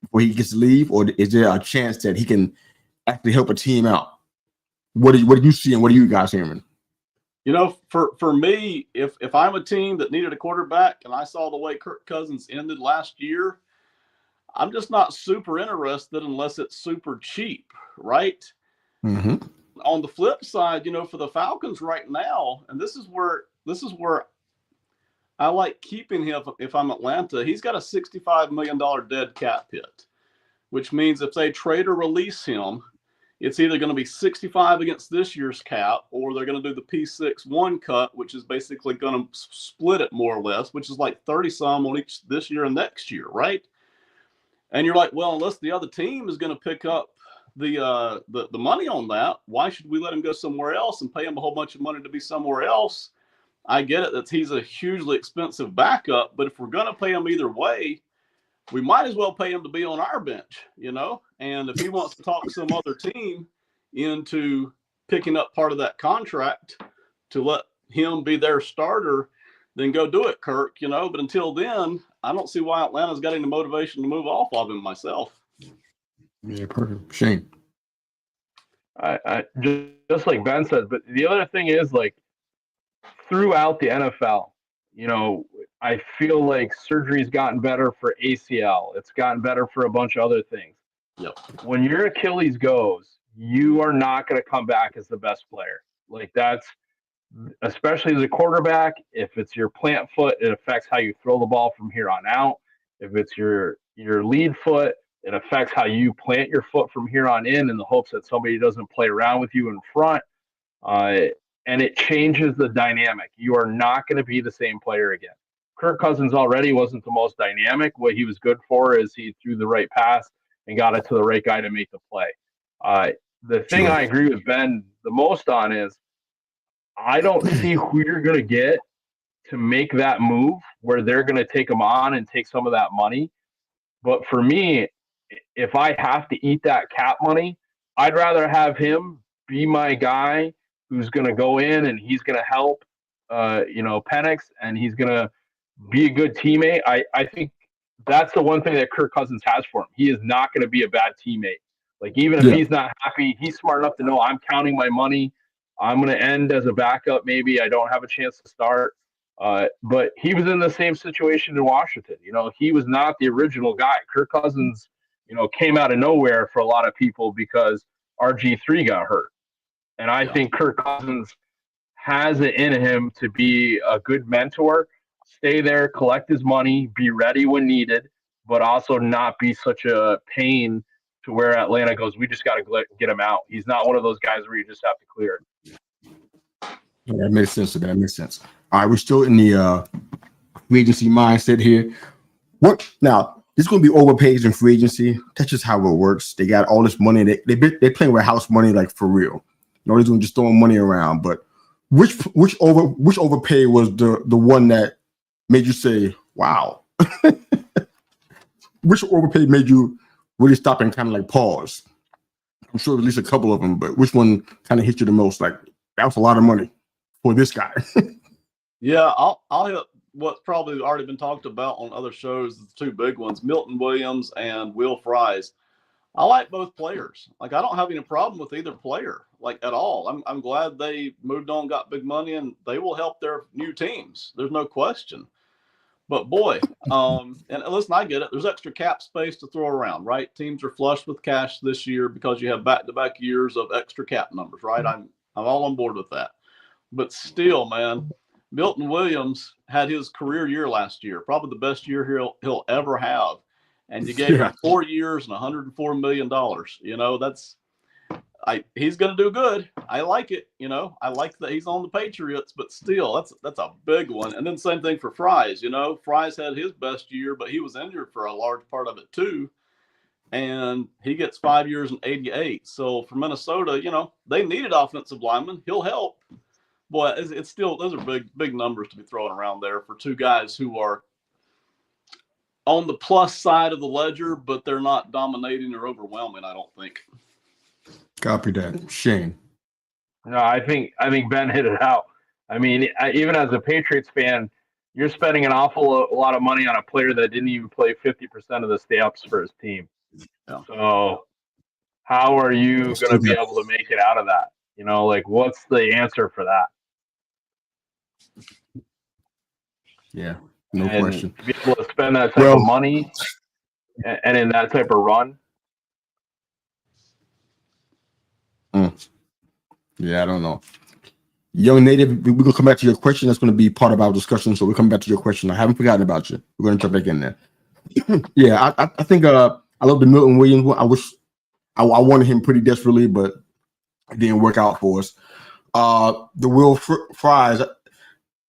before he gets to leave? Or is there a chance that he can actually help a team out? What do you see and what are you guys hearing? You know, for me, if I'm a team that needed a quarterback and I saw the way Kirk Cousins ended last year, I'm just not super interested unless it's super cheap, right? Mm-hmm. On the flip side, you know, for the Falcons right now, and this is where I like keeping him if I'm Atlanta, he's got a $65 million dead cap hit, which means if they trade or release him, it's either going to be 65 against this year's cap, or they're going to do the P6-1 cut, which is basically going to split it more or less, which is like 30 some on each this year and next year, right? And you're like, well, unless the other team is going to pick up the money on that, why should we let him go somewhere else and pay him a whole bunch of money to be somewhere else? I get it that he's a hugely expensive backup, but if we're going to pay him either way, we might as well pay him to be on our bench, you know? And if he wants to talk some other team into picking up part of that contract to let him be their starter, then go do it, Kirk, you know? But until then, I don't see why Atlanta's got any motivation to move off of him myself. Yeah, perfect. Shane. I just like Ben said, but the other thing is, like, throughout the NFL, you know, I feel like surgery's gotten better for ACL. It's gotten better for a bunch of other things. Yep. When your Achilles goes, you are not going to come back as the best player. Like, that's, especially as a quarterback, if it's your plant foot, it affects how you throw the ball from here on out. If it's your lead foot, it affects how you plant your foot from here on in the hopes that somebody doesn't play around with you in front. And it changes the dynamic. You are not going to be the same player again. Kirk Cousins already wasn't the most dynamic. What he was good for is he threw the right pass and got it to the right guy to make the play. The thing I agree with Ben the most on is I don't see who you're going to get to make that move where they're going to take him on and take some of that money. But for me, if I have to eat that cap money, I'd rather have him be my guy who's going to go in and he's going to help, Penix, and he's going to be a good teammate. I think that's the one thing that Kirk Cousins has for him. He is not going to be a bad teammate. Like, even if he's not happy, he's smart enough to know I'm counting my money. I'm going to end as a backup. Maybe I don't have a chance to start. But he was in the same situation in Washington. You know, he was not the original guy. Kirk Cousins, came out of nowhere for a lot of people because RG3 got hurt. And I think Kirk Cousins has it in him to be a good mentor, stay there, collect his money, be ready when needed, but also not be such a pain to where Atlanta goes, we just got to get him out. He's not one of those guys where you just have to clear it. Yeah, that makes sense. That makes sense. All right, we're still in the free agency mindset here. What now? This is going to be overpaid in free agency. That's just how it works. They got all this money. They playing with house money, like, for real. Nobody's doing just throwing money around. But which overpay was the one that made you say, "Wow"? Which overpay made you really stop and kind of like pause? I'm sure at least a couple of them, but which one kind of hit you the most? Like, that was a lot of money for this guy. Yeah, I'll hit what's probably already been talked about on other shows. The two big ones, Milton Williams and Will Fries. I like both players. Like, I don't have any problem with either player, like, at all. I'm glad they moved on, got big money, and they will help their new teams. There's no question. But boy, and listen, I get it. There's extra cap space to throw around, right? Teams are flush with cash this year because you have back-to-back years of extra cap numbers, right? I'm all on board with that. But still, man, Milton Williams had his career year last year, probably the best year he'll ever have. And you gave him 4 years and $104 million. You know, he's going to do good. I like it. You know, I like that he's on the Patriots, but still, that's a big one. And then same thing for Fries. You know, Fries had his best year, but he was injured for a large part of it too. And he gets 5 years and 88. So for Minnesota, you know, they needed offensive linemen. He'll help. Boy, it's still, those are big numbers to be throwing around there for two guys who are on the plus side of the ledger, but they're not dominating or overwhelming, I don't think. Copy that. Shane. No, I think Ben hit it out. I mean, even as a Patriots fan, you're spending an awful lot of money on a player that didn't even play 50% of the snaps for his team. Yeah. So how are you going to be able to make it out of that? You know, like, what's the answer for that? Yeah, no question. To be able to spend that type of money and in that type of run. Yeah, I don't know. Young Native, we're going to come back to your question. That's going to be part of our discussion. So we're coming back to your question. I haven't forgotten about you. We're going to jump back in there. Yeah, I think I love the Milton Williams one. I wanted him pretty desperately, but it didn't work out for us. The Will Fries,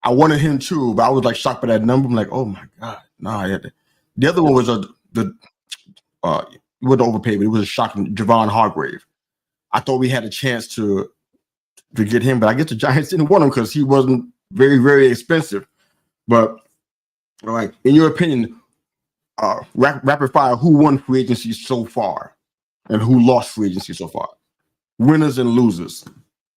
I wanted him too, but I was like shocked by that number. I'm like, oh my God. Nah, the other one was it wasn't overpaid, but it was a shocking Javon Hargrave. I thought we had a chance to get him, but I guess the Giants didn't want him because he wasn't very, very expensive. But like, in your opinion, rapid fire, who won free agency so far and who lost free agency so far? Winners and losers.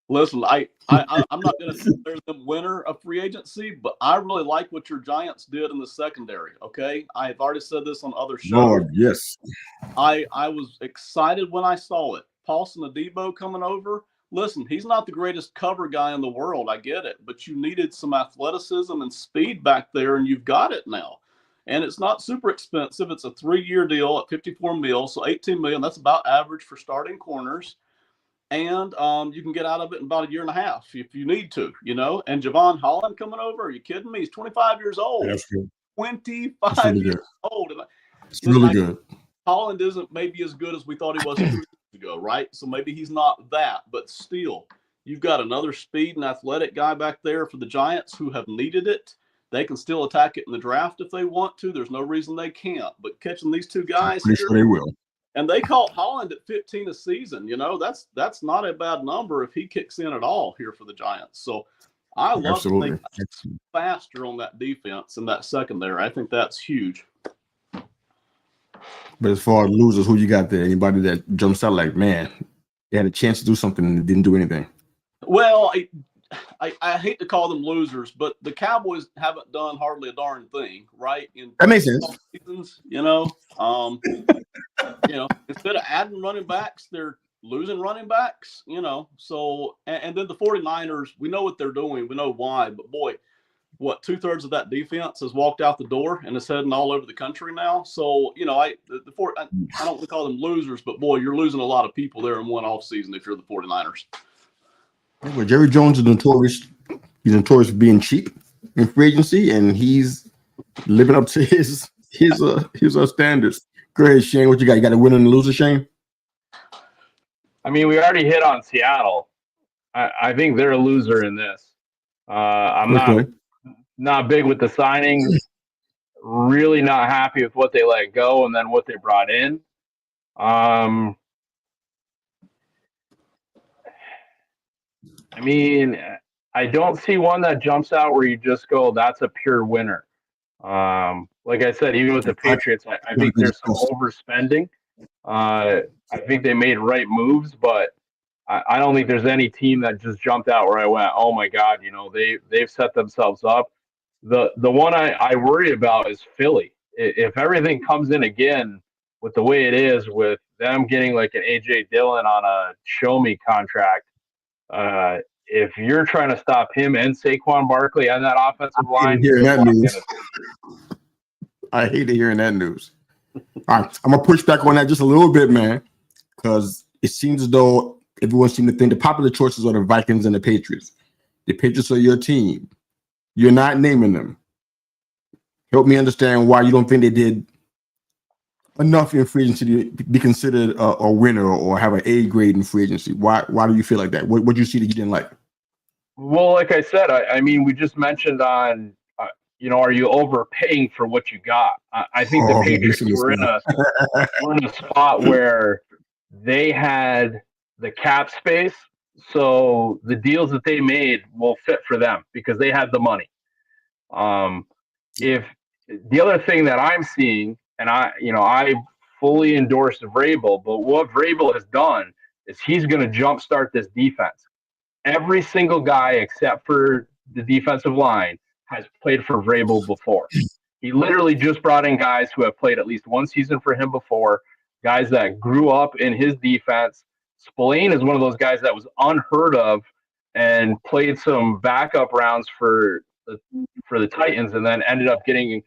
Listen, I'm not going to say there's the winner of free agency, but I really like what your Giants did in the secondary. Okay, I've already said this on other shows. Lord, yes. I was excited when I saw it. Paulson Adebo coming over. Listen, he's not the greatest cover guy in the world. I get it, but you needed some athleticism and speed back there, and you've got it now. And it's not super expensive. It's a 3-year deal at $54 million, so $18 million. That's about average for starting corners. And you can get out of it in about a year and a half if you need to, you know. And Javon Holland coming over, are you kidding me? He's 25 years old. That's good. 25 really years good. old. It's really good. Holland isn't maybe as good as we thought he was 2 years ago, right? So maybe he's not that, but still, you've got another speed and athletic guy back there for the Giants who have needed it. They can still attack it in the draft if they want to. There's no reason they can't. But catching these two guys, I'm pretty sure they will. And they caught Holland at 15 a season. You know, that's not a bad number if he kicks in at all here for the Giants. So I love to think faster on that defense and that secondary. I think that's huge. But as far as losers, who you got there? Anybody that jumps out like, man, they had a chance to do something and didn't do anything? Well, I hate to call them losers, but the Cowboys haven't done hardly a darn thing, right? That makes sense. Seasons, you know, instead of adding running backs, they're losing running backs, you know. So, and then the 49ers, we know what they're doing. We know why. But, boy, what, 2/3 of that defense has walked out the door and is heading all over the country now. So, you know, I don't want to call them losers, but, boy, you're losing a lot of people there in one offseason if you're the 49ers. Well, Jerry Jones is notorious. He's notorious for being cheap in free agency, and he's living up to his standards. Go ahead, Shane. What you got? You got a winner and a loser, Shane? I mean, we already hit on Seattle. I think they're a loser in this. I'm not big with the signings. Really not happy with what they let go and then what they brought in. I mean, I don't see one that jumps out where you just go, that's a pure winner. like I said, even with the Patriots, I think there's some overspending. I think they made right moves, but I don't think there's any team that just jumped out where I went, oh my God, they've set themselves up. The one I worry about is Philly. If everything comes in again with the way it is, with them getting like an AJ Dillon on a show me contract, if you're trying to stop him and Saquon Barkley and that offensive line, I hate hearing that news. All right, I'm gonna push back on that just a little bit, man, because it seems as though everyone seems to think the popular choices are the Vikings and the Patriots. The Patriots are your team. You're not naming them. Help me understand why you don't think they did enough in free agency to be considered a winner or have an A grade in free agency. Why do you feel like that? What did you see that you didn't like? Well, like I said, I mean, we just mentioned on, are you overpaying for what you got? I think the Patriots were in a spot where they had the cap space, so the deals that they made will fit for them because they had the money. If the other thing that I'm seeing, and I fully endorse Vrabel, but what Vrabel has done is he's going to jumpstart this defense. Every single guy except for the defensive line has played for Vrabel before. He literally just brought in guys who have played at least one season for him before, guys that grew up in his defense. Spillane is one of those guys that was unheard of and played some backup rounds for the Titans and then ended up getting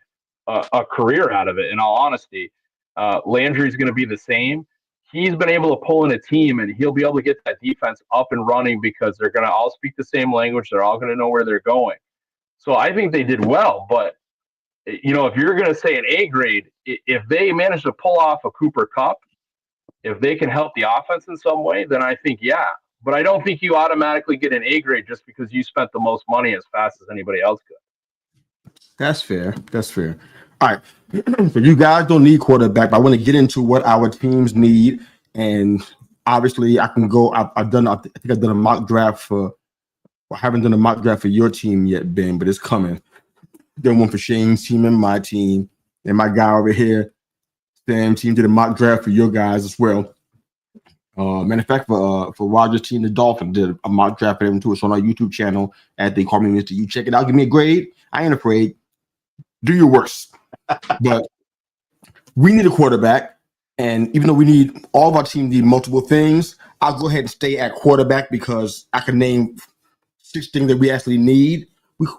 a career out of it, in all honesty. Landry's going to be the same. He's been able to pull in a team, and he'll be able to get that defense up and running because they're going to all speak the same language. They're all going to know where they're going. So I think they did well. But, if you're going to say an A grade, if they manage to pull off a Cooper Kupp, if they can help the offense in some way, then I think, yeah. But I don't think you automatically get an A grade just because you spent the most money as fast as anybody else could. That's fair. All right. So you guys don't need quarterback, but I want to get into what our teams need. And obviously I can go. I think I've done a mock draft I haven't done a mock draft for your team yet, Ben, but it's coming. Done one for Shane's team and my team. And my guy over here, Sam's team, did a mock draft for your guys as well. Matter of fact, for Roger's team, the Dolphins did a mock draft for them too. It's on our YouTube channel at They Call Me Mr. You check it out. Give me a grade. I ain't afraid. Do your worst. But we need a quarterback. And even though all of our teams need multiple things, I'll go ahead and stay at quarterback because I can name 6 things that we actually need.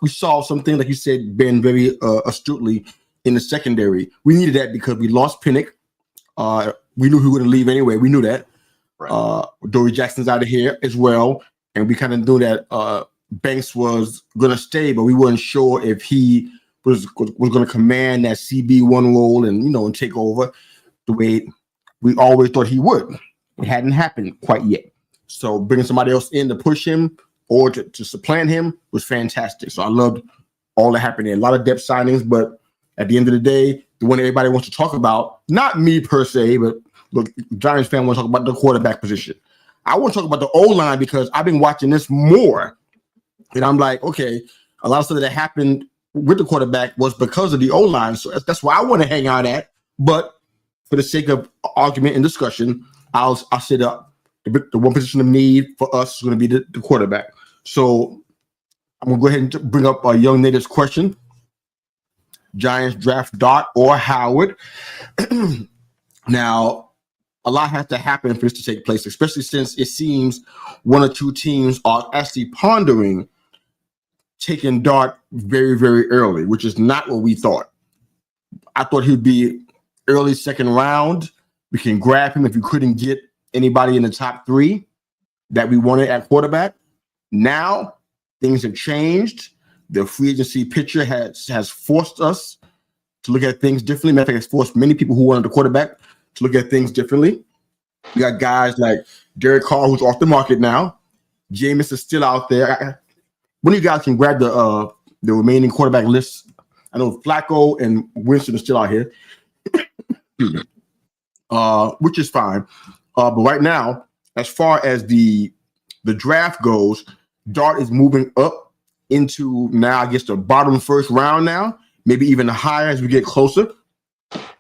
We saw something, like you said, Ben, very astutely in the secondary. We needed that because we lost Pinnock. We knew he was going to leave anyway. We knew that. Right. Dory Jackson's out of here as well. And we kind of knew that Banks was going to stay, but we weren't sure if he was going to command that CB1 role and take over the way we always thought he would. It hadn't happened quite yet. So bringing somebody else in to push him or to supplant him was fantastic. So I loved all that happened there. A lot of depth signings, but at the end of the day, the one everybody wants to talk about, not me per se, but look, Giants fan want to talk about the quarterback position. I want to talk about the O-line because I've been watching this more. And I'm like, okay, a lot of stuff that happened with the quarterback was because of the O-line. So that's why I want to hang out at. But for the sake of argument and discussion, I'll say the one position of need for us is going to be the quarterback. So I'm going to go ahead and bring up a Young Native's question. Giants draft Dart or Howard. Now, a lot has to happen for this to take place, especially since it seems one or two teams are actually pondering taking Dart very, very early, which is not what we thought. I thought he'd be early second round. We can grab him if you couldn't get anybody in the top 3 that we wanted at quarterback. Now, things have changed. The free agency picture has forced us to look at things differently. Matter of fact, it's forced many people who wanted the quarterback to look at things differently. We got guys like Derek Carr, who's off the market now. Jameis is still out there. One of you guys can grab the remaining quarterback list. I know Flacco and Winston are still out here, which is fine. But right now, as far as the draft goes, Dart is moving up into now, I guess, the bottom first round now. maybe even higher as we get closer.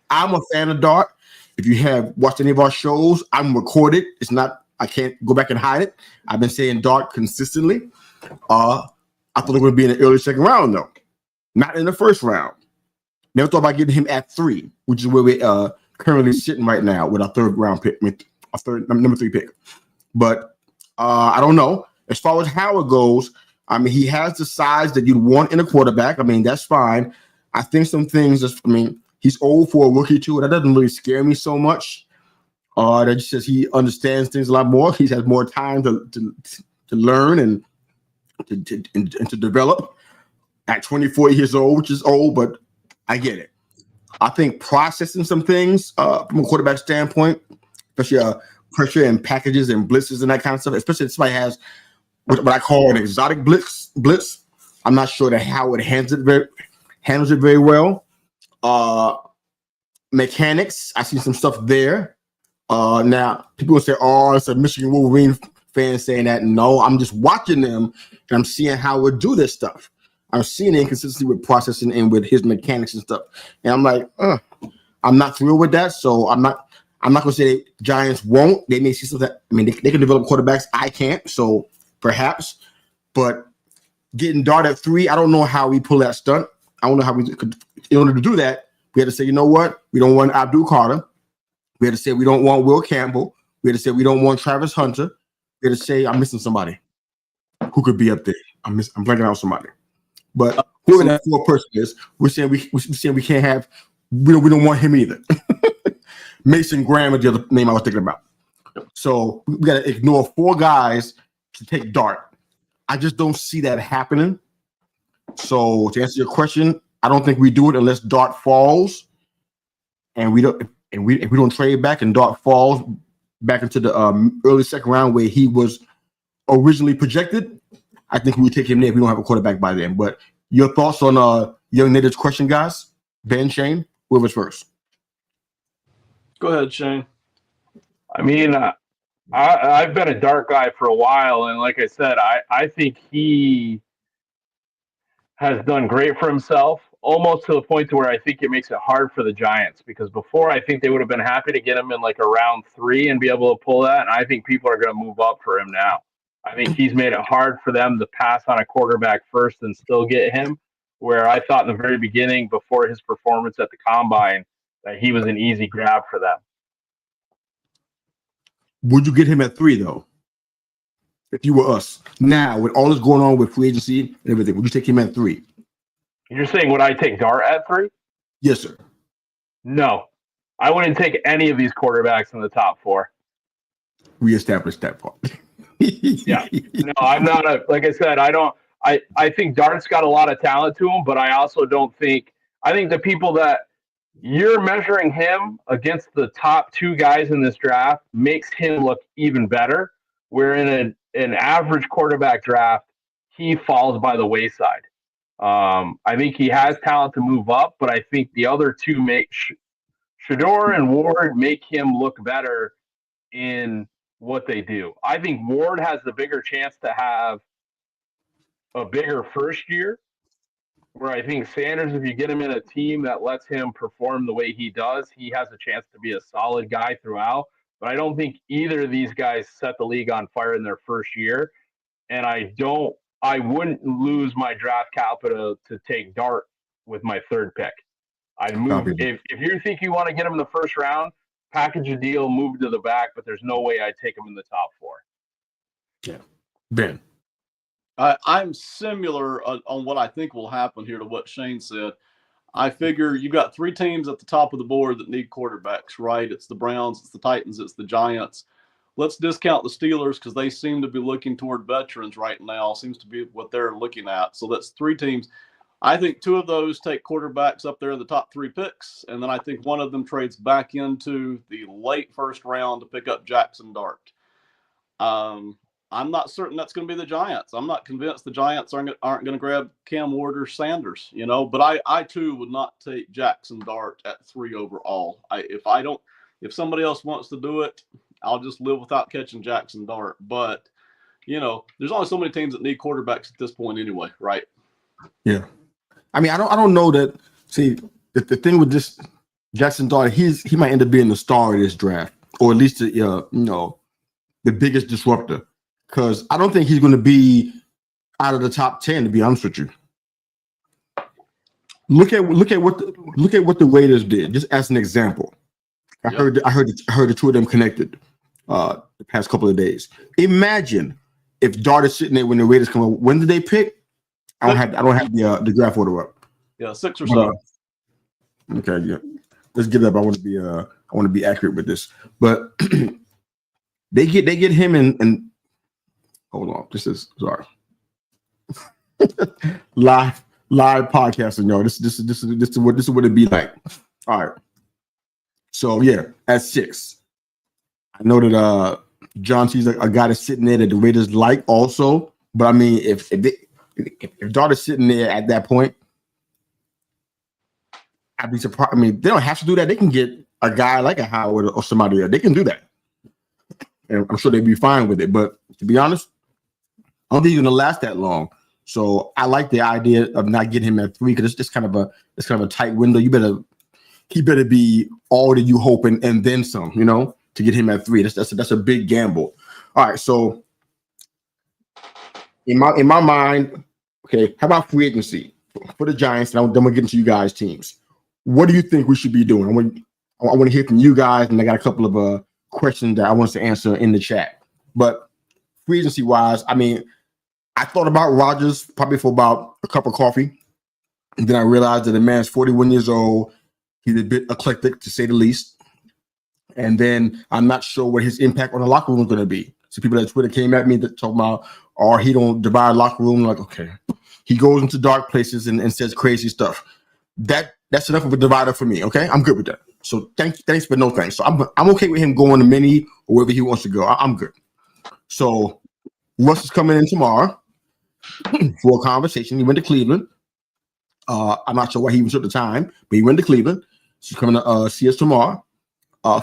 I'm a fan of Dart. If you have watched any of our shows, I'm recorded. It's not, I can't go back and hide it. I've been saying Dart consistently. I thought they were going to be in the early second round, though. Not in the first round. Never thought about getting him at 3, which is where we're currently sitting right now with our third round pick, number 3 pick. But I don't know. As far as how it goes, I mean, he has the size that you'd want in a quarterback. I mean, that's fine. I think some things, he's old for a rookie too. That doesn't really scare me so much. That just says he understands things a lot more. He has more time to learn and to develop at 24 years old, which is old, but I get it. I think processing some things from a quarterback standpoint, especially pressure and packages and blitzes and that kind of stuff, especially if somebody has what I call an exotic blitz. I'm not sure that Howard handles it very well. Mechanics, I see some stuff there. Now, people will say, oh, it's a Michigan Wolverine fan saying that. No, I'm just watching them, and I'm seeing Howard do this stuff. I'm seeing the inconsistency with processing and with his mechanics and stuff. And I'm like, I'm not thrilled with that. So I'm not going to say Giants won't. They may see something. I mean, they can develop quarterbacks. I can't. So perhaps. But getting Dart at 3, I don't know how we pull that stunt. I don't know how we could. In order to do that, we had to say, you know what? We don't want Abdul Carter. We had to say we don't want Will Campbell. We had to say we don't want Travis Hunter. We had to say I'm missing somebody who could be up there. I'm blanking out somebody. But whoever that 4th person is, we're saying we can't have. We don't want him either. Mason Graham is the other name I was thinking about. So we got to ignore 4 guys to take Dart. I just don't see that happening. So to answer your question, I don't think we do it unless Dart falls, and we don't. And if we don't trade back and Dart falls back into the early second round where he was originally projected, I think we would take him there if we don't have a quarterback by then. But your thoughts on Young Native's question, guys? Ben, Shane, whoever's first. Go ahead, Shane. I mean, I've been a Dart guy for a while, and like I said, I think he has done great for himself, almost to the point to where I think it makes it hard for the Giants, because before I think they would have been happy to get him in like a round 3 and be able to pull that. And I think people are going to move up for him now. I think he's made it hard for them to pass on a quarterback first and still get him, where I thought in the very beginning, before his performance at the Combine, that he was an easy grab for them. Would you get him at 3 though? If you were us now, with all this going on with free agency and everything, would you take him at 3? You're saying would I take Dart at 3? Yes, sir. No, I wouldn't take any of these quarterbacks in the top 4. We established that part. Yeah, no, I'm not like I said, I think Dart's got a lot of talent to him, but I also don't think, I think the people that you're measuring him against the top 2 guys in this draft makes him look even better, where in an average quarterback draft, he falls by the wayside. I think he has talent to move up, but I think the other 2 make Shador and Ward make him look better in what they do. I think Ward has the bigger chance to have a bigger first year, where I think Sanders, if you get him in a team that lets him perform the way he does, he has a chance to be a solid guy throughout. But I don't think either of these guys set the league on fire in their first year. And I wouldn't lose my draft capital to take Dart with my 3rd pick. I'd move if you think you want to get him in the first round, package a deal, move to the back, but there's no way I'd take him in the top 4. Yeah. Ben. I'm similar on what I think will happen here to what Shane said. I figure you've got 3 teams at the top of the board that need quarterbacks, right? It's the Browns, it's the Titans, it's the Giants. Let's discount the Steelers because they seem to be looking toward veterans right now. Seems to be what they're looking at. So that's 3 teams. I think 2 of those take quarterbacks up there in the top 3 picks, and then I think one of them trades back into the late first round to pick up Jackson Dart. I'm not certain that's going to be the Giants. I'm not convinced the Giants aren't going to grab Cam Ward or Sanders, But I too would not take Jackson Dart at 3 overall. If somebody else wants to do it, I'll just live without catching Jackson Dart. But there's only so many teams that need quarterbacks at this point anyway, right? Yeah. I mean, I don't know that See, the thing with this Jackson Dart, he might end up being the star of this draft, or at least the biggest disruptor. Because I don't think he's going to be out of the top 10. To be honest with you, look at what the Raiders did. Just as an example, I heard the two of them connected the past couple of days. Imagine if Dart is sitting there when the Raiders come up. When did they pick? I don't have the draft order up. Yeah, 6 or 7. Okay, yeah. Let's get it up. I want to be accurate with this, but they get him and hold on. This is sorry. live podcasting, y'all. This is what it be like. All right. So yeah, at 6, I know that John sees a guy that's sitting there that the Raiders like also. But I mean, if Dart is sitting there at that point, I'd be surprised. I mean, they don't have to do that. They can get a guy like a Howard or somebody else. They can do that, and I'm sure they'd be fine with it. But to be honest, I don't think he's going to last that long. So I like the idea of not getting him at 3 because it's just kind of a tight window. He better be all that you hope and then some, to get him at 3. That's a big gamble. All right, so in my mind, okay, how about free agency for the Giants? And then we'll get into you guys' teams. What do you think we should be doing? I want to hear from you guys, and I got a couple of questions that I want us to answer in the chat. But free agency wise, I mean, I thought about Rodgers probably for about a cup of coffee, and then I realized that the man's 41 years old. He's a bit eclectic, to say the least. And then I'm not sure what his impact on the locker room is going to be. So people at Twitter came at me that talk about, or he don't divide locker room. Like, okay, he goes into dark places and says crazy stuff. That's enough of a divider for me. Okay, I'm good with that. So thanks, but no thanks. So I'm okay with him going to Mini or wherever he wants to go. I'm good. So Russ is coming in tomorrow for a conversation. He went to Cleveland. I'm not sure why he even took the time, but he went to Cleveland. She's coming to see us tomorrow.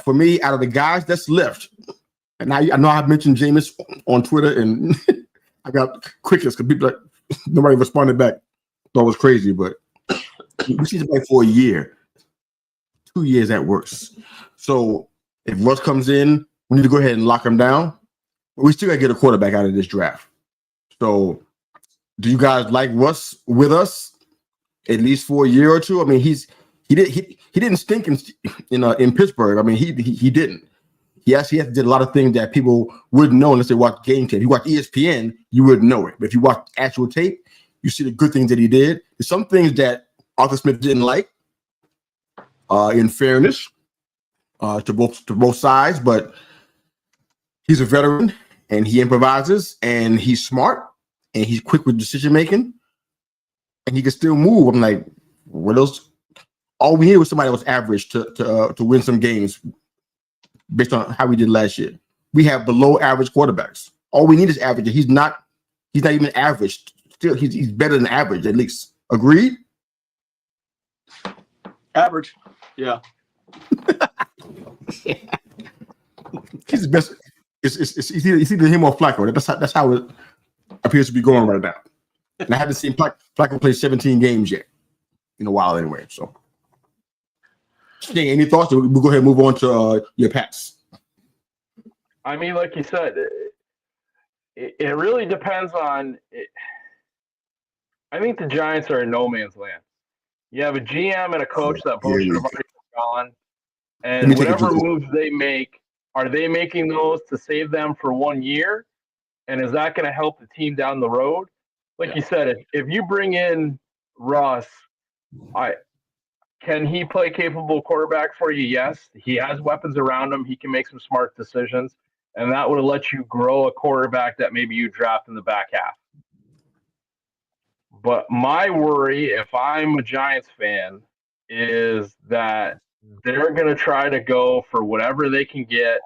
For me, out of the guys that's left, and I know I've mentioned Jameis on Twitter, and I got crickets because people nobody responded back. Thought it was crazy, but we see him play for a year, 2 years at worst. So if Russ comes in, we need to go ahead and lock him down. But we still got to get a quarterback out of this draft. So, do you guys like Russ with us at least for a year or two? I mean, he didn't stink in Pittsburgh. I mean, he didn't. He actually did a lot of things that people wouldn't know unless they watch game tape. If you watch ESPN, you wouldn't know it. But if you watch actual tape, you see the good things that he did. There's some things that Arthur Smith didn't like. In fairness, to both sides, but he's a veteran and he improvises and he's smart and he's quick with decision making and he can still move. I'm like, what else? All we needed was somebody that was average to win some games based on how we did last year. We have below average quarterbacks. All we need is average. He's not even average. Still, he's better than average at least. Agreed? Average. Yeah. He's the best. It's either him or Flacco. That's how it appears to be going right now. And I haven't seen Flacco play 17 games yet in a while anyway. So, any thoughts? We'll go ahead and move on to your Pats. I mean, like you said, it really depends on it. I think the Giants are in no man's land. You have a GM and a coach that both should have already gone. And whatever moves they make, are they making those to save them for 1 year? And is that going to help the team down the road? Like you said, if you bring in Russ, can he play capable quarterback for you? Yes. He has weapons around him. He can make some smart decisions. And that would let you grow a quarterback that maybe you draft in the back half. But my worry, if I'm a Giants fan, is that they're going to try to go for whatever they can get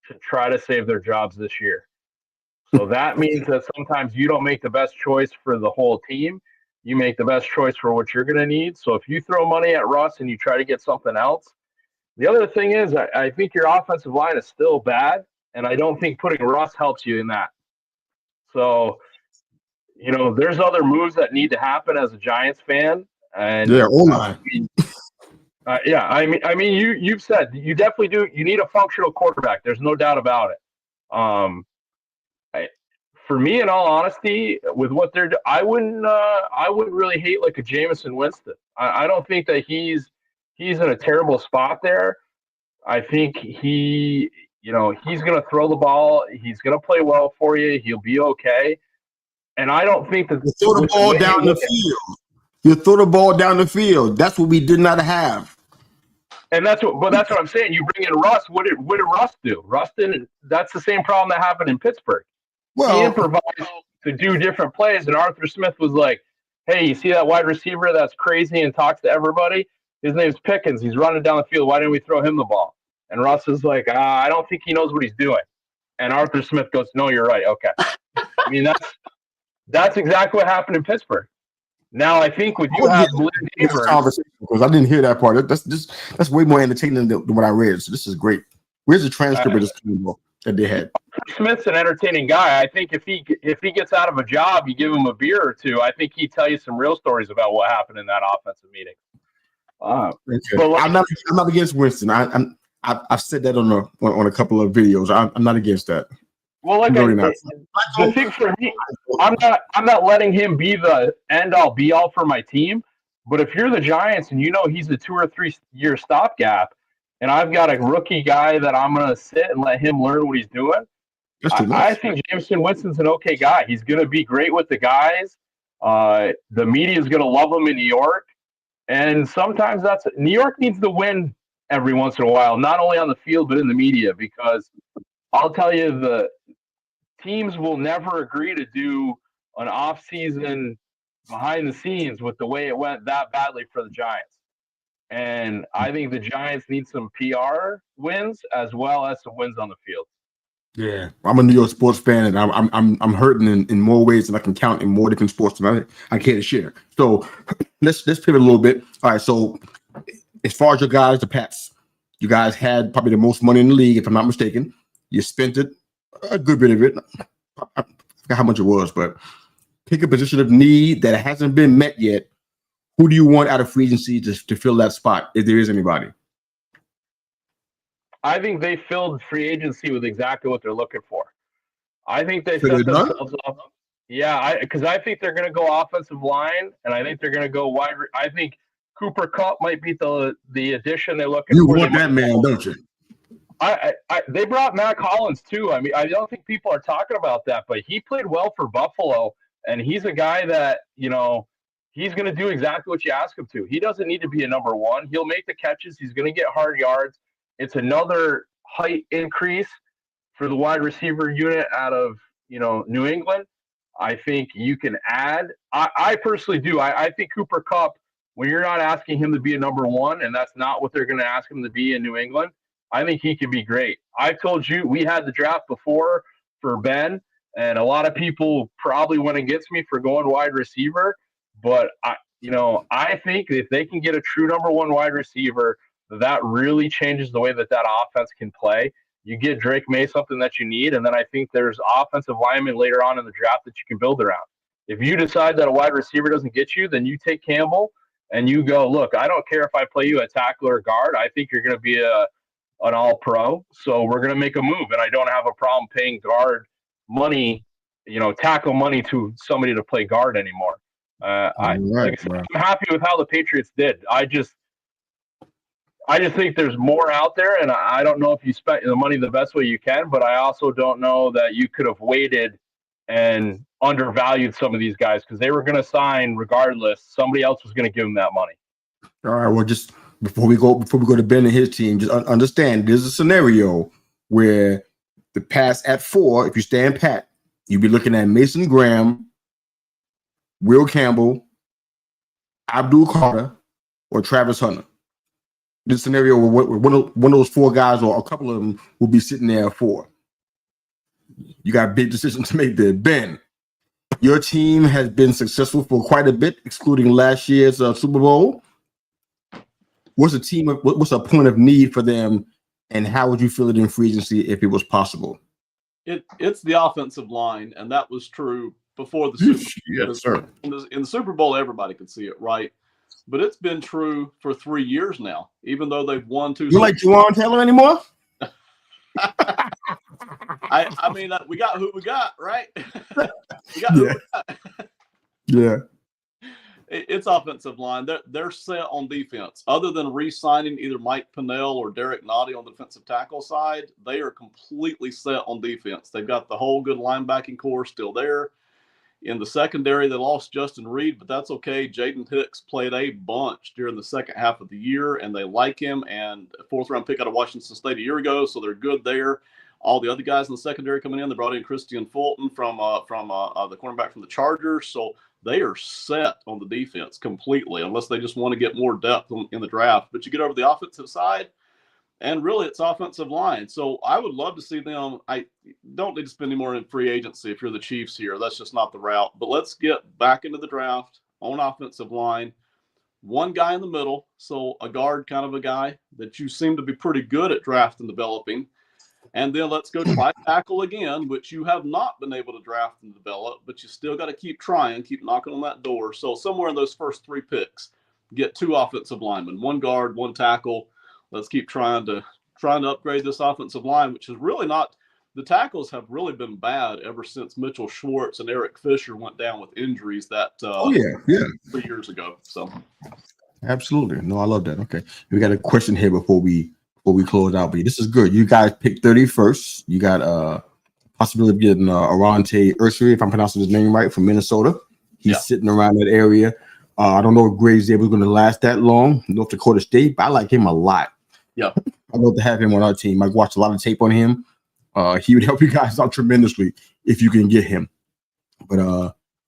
to try to save their jobs this year. So that means that sometimes you don't make the best choice for the whole team. You make the best choice for what you're going to need. So if you throw money at Russ and you try to get something else, the other thing is I think your offensive line is still bad, and I don't think putting Russ helps you in that. So, there's other moves that need to happen as a Giants fan. And O-line. Yeah, you've said you definitely do. You need a functional quarterback. There's no doubt about it. For me, in all honesty, with what they're, I wouldn't really hate like a Jameson Winston. I don't think that he's in a terrible spot there. I think he's going to throw the ball. He's going to play well for you. He'll be okay. And I don't think that you throw the ball down the field. You throw the ball down the field. That's what we did not have. And that's what I'm saying. You bring in Russ. What did Russ do? Russ didn't. That's the same problem that happened in Pittsburgh. Well, he improvised to do different plays, and Arthur Smith was like, "Hey, you see that wide receiver that's crazy and talks to everybody? His name's Pickens. He's running down the field. Why didn't we throw him the ball?" And Russ is like, "I don't think he knows what he's doing." And Arthur Smith goes, "No, you're right. Okay." I mean, that's exactly what happened in Pittsburgh. Now I think with you have because I didn't hear that part. That's way more entertaining than what I read. So this is great. Where's the transcript of this game that they had? Smith's an entertaining guy. I think if he gets out of a job, you give him a beer or two. I think he'd tell you some real stories about what happened in that offensive meeting. But I'm not against Winston. I've said that on a couple of videos. I'm not against that. Well, the thing for me, I'm not letting him be the end all be all for my team. But if you're the Giants and you know he's a 2 or 3 year stopgap, and I've got a rookie guy that I'm going to sit and let him learn what he's doing, I think Jameson Winston's an okay guy. He's going to be great with the guys. The media is going to love him in New York, and sometimes New York needs to win every once in a while, not only on the field but in the media, because I'll tell you, the teams will never agree to do an off-season behind the scenes with the way it went that badly for the Giants. And I think the Giants need some PR wins as well as some wins on the field. Yeah, I'm a New York sports fan, and I'm hurting in more ways than I can count in more different sports than I care to share. So let's pivot a little bit. All right, so as far as your guys, the Pats, you guys had probably the most money in the league, if I'm not mistaken. You spent it, a good bit of it. I forgot how much it was, but pick a position of need that hasn't been met yet. Who do you want out of free agency to fill that spot, if there is anybody? I think they filled free agency with exactly what they're looking for. I think they set themselves up. Yeah, because I think they're going to go offensive line, and I think they're going to go wide. I think Cooper Kupp might be the addition they're looking for. You want that man, don't you? They brought Mac Hollins too. I mean, I don't think people are talking about that, but he played well for Buffalo, and he's a guy that he's going to do exactly what you ask him to. He doesn't need to be a number one. He'll make the catches. He's going to get hard yards. It's another height increase for the wide receiver unit out of New England. I think you can add. I personally do. I think Cooper Kupp, when you're not asking him to be a number one, and that's not what they're going to ask him to be in New England, I think he can be great. I've told you we had the draft before for Ben, and a lot of people probably went against me for going wide receiver. But I think if they can get a true number one wide receiver, that really changes the way that offense can play. You get Drake May something that you need, and then I think there's offensive linemen later on in the draft that you can build around. If you decide that a wide receiver doesn't get you, then you take Campbell and you go, look, I don't care if I play you at tackle or guard. I think you're going to be an all-pro, so we're going to make a move, and I don't have a problem paying guard money, tackle money to somebody to play guard anymore. I'm happy with how the Patriots did. I just think there's more out there, and I don't know if you spent the money the best way you can, but I also don't know that you could have waited and undervalued some of these guys because they were going to sign regardless. Somebody else was going to give them that money. All right, well, just before we go to Ben and his team, just understand there's a scenario where the pass at 4, if you stand pat, you'd be looking at Mason Graham, Will Campbell, Abdul Carter, or Travis Hunter. This scenario where one of those 4 guys or a couple of them will be sitting there at 4. You got a big decision to make there. Ben, your team has been successful for quite a bit, excluding last year's Super Bowl. What's a point of need for them, and how would you fill it in free agency if it was possible? It's the offensive line, and that was true before the Super Bowl. Yes, sir. In the Super Bowl, everybody could see it, right? but it's been true for 3 years now, even though they've won 2. You like Juwan Taylor anymore? I mean, we got who we got, right? We got who we got. Yeah. It's offensive line. They're set on defense. Other than re-signing either Mike Pinnell or Derek Nottie on the defensive tackle side, they are completely set on defense. They've got the whole good linebacking core still there. In the secondary, they lost Justin Reed, but that's okay. Jaden Hicks played a bunch during the second half of the year, and they like him. And a fourth-round pick out of Washington State a year ago, so they're good there. All the other guys in the secondary coming in, they brought in Christian Fulton from the cornerback from the Chargers. So they are set on the defense completely, unless they just want to get more depth in the draft. But you get over the offensive side, and really it's offensive line. So I would love to see them. I don't need to spend any more in free agency if you're the Chiefs here. That's just not the route. But let's get back into the draft on offensive line. One guy in the middle, so a guard kind of a guy that you seem to be pretty good at drafting and developing. And then let's go try tackle again, which you have not been able to draft and develop, but you still got to keep trying, keep knocking on that door. So somewhere in those first 3 picks, get 2 offensive linemen, 1 guard, 1 tackle. Let's keep trying to upgrade this offensive line, which is really not – the tackles have really been bad ever since Mitchell Schwartz and Eric Fisher went down with injuries that 3 years ago. So Absolutely. No, I love that. Okay. We got a question here before we close out, but this is good. You guys picked 31st. You got possibility of getting Arante Ursary, if I'm pronouncing his name right, from Minnesota. He's sitting around that area. I don't know if Graves able going to last that long, North Dakota State, but I like him a lot. Yeah. I'd love to have him on our team. I've watched a lot of tape on him. He would help you guys out tremendously if you can get him. But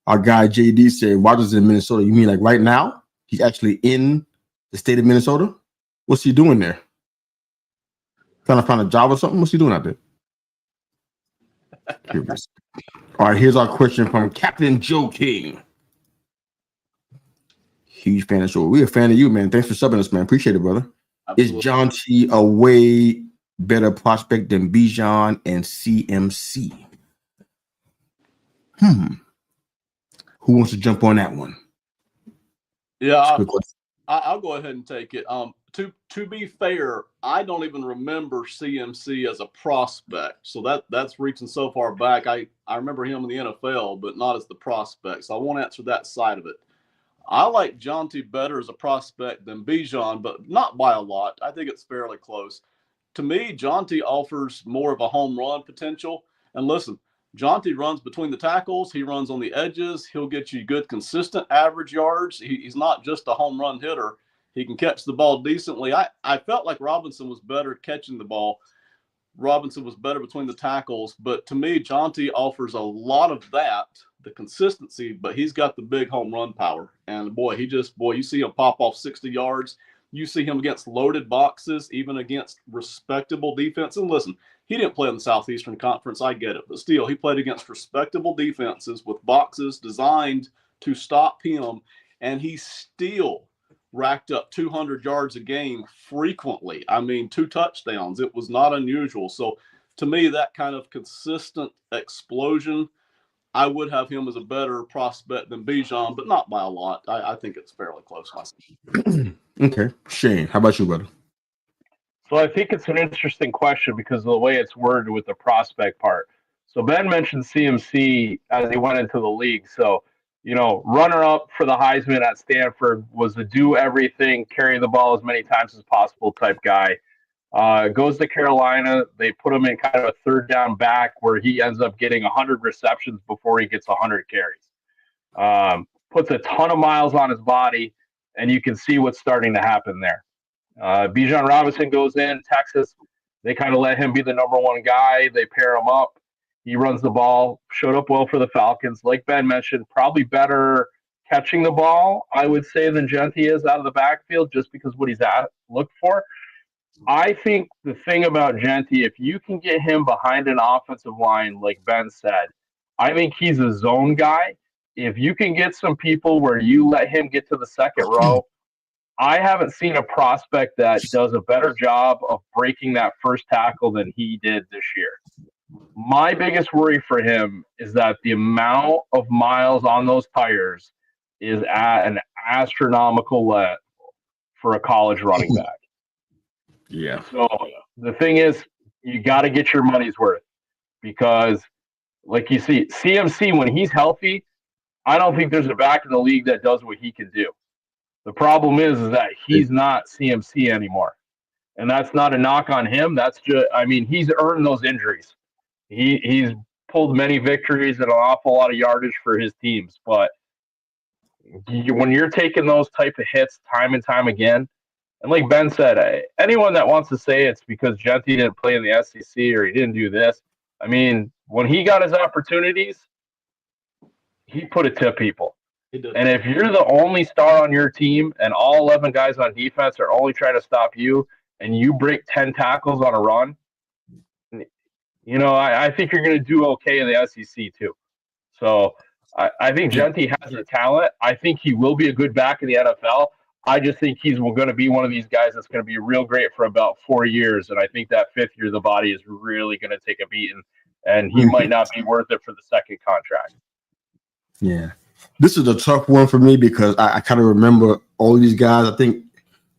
our guy JD said Rogers in Minnesota. You mean like right now? He's actually in the state of Minnesota? What's he doing there? Trying to find a job or something? What's he doing out there? Curious. All right, here's our question from Captain Joe King. Huge fan of the show. We're a fan of you, man. Thanks for subbing us, man. Appreciate it, brother. Absolutely. Is John T a way better prospect than Bijan and CMC? Who wants to jump on that one? Yeah, I'll go ahead and take it. To be fair, I don't even remember CMC as a prospect. So that's reaching so far back. I remember him in the NFL, but not as the prospect. So I won't answer that side of it. I like Jonty better as a prospect than Bijan, but not by a lot. I think it's fairly close. To me, Jonty offers more of a home run potential. And listen, Jonty runs between the tackles. He runs on the edges. He'll get you good, consistent average yards. He's not just a home run hitter. He can catch the ball decently. I felt like Robinson was better catching the ball. Robinson was better between the tackles. But to me, Jonty offers a lot of that, the consistency, but he's got the big home run power. And, you see him pop off 60 yards. You see him against loaded boxes, even against respectable defense. And listen, he didn't play in the Southeastern Conference. I get it. But still, he played against respectable defenses with boxes designed to stop him. And he still racked up 200 yards a game frequently. I mean, 2 touchdowns. It was not unusual. So to me, that kind of consistent explosion, I would have him as a better prospect than Bijan, but not by a lot. I think it's fairly close myself. Okay. Shane, how about you, brother? So I think it's an interesting question because of the way it's worded with the prospect part. So Ben mentioned CMC as he went into the league. So, runner-up for the Heisman at Stanford was a do everything, carry the ball as many times as possible type guy. Goes to Carolina. They put him in kind of a third down back where he ends up getting 100 receptions before he gets 100 carries. Puts a ton of miles on his body, and you can see what's starting to happen there. Bijan Robinson goes in, Texas. They kind of let him be the number 1 guy. They pair him up. He runs the ball, showed up well for the Falcons. Like Ben mentioned, probably better catching the ball, I would say, than Jonty is out of the backfield just because what he's looked for. I think the thing about Jonty, if you can get him behind an offensive line, like Ben said, I think he's a zone guy. If you can get some people where you let him get to the second row, I haven't seen a prospect that does a better job of breaking that first tackle than he did this year. My biggest worry for him is that the amount of miles on those tires is at an astronomical level for a college running back. Yeah. So the thing is, you got to get your money's worth because, like you see, CMC, when he's healthy, I don't think there's a back in the league that does what he can do. The problem is that he's not CMC anymore. And that's not a knock on him. That's just, I mean, he's earned those injuries. He's pulled many victories and an awful lot of yardage for his teams. But when you're taking those type of hits time and time again, and like Ben said, anyone that wants to say it's because Genty didn't play in the SEC or he didn't do this, I mean, when he got his opportunities, he put it to people. And if you're the only star on your team and all 11 guys on defense are only trying to stop you and you break 10 tackles on a run, you know, I think you're going to do okay in the SEC too. So I think Genty has the talent. I think he will be a good back in the NFL. I just think he's going to be one of these guys that's going to be real great for about 4 years. And I think that 5th year, the body is really going to take a beating, and he might not be worth it for the second contract. Yeah. This is a tough one for me because I kind of remember all these guys. I think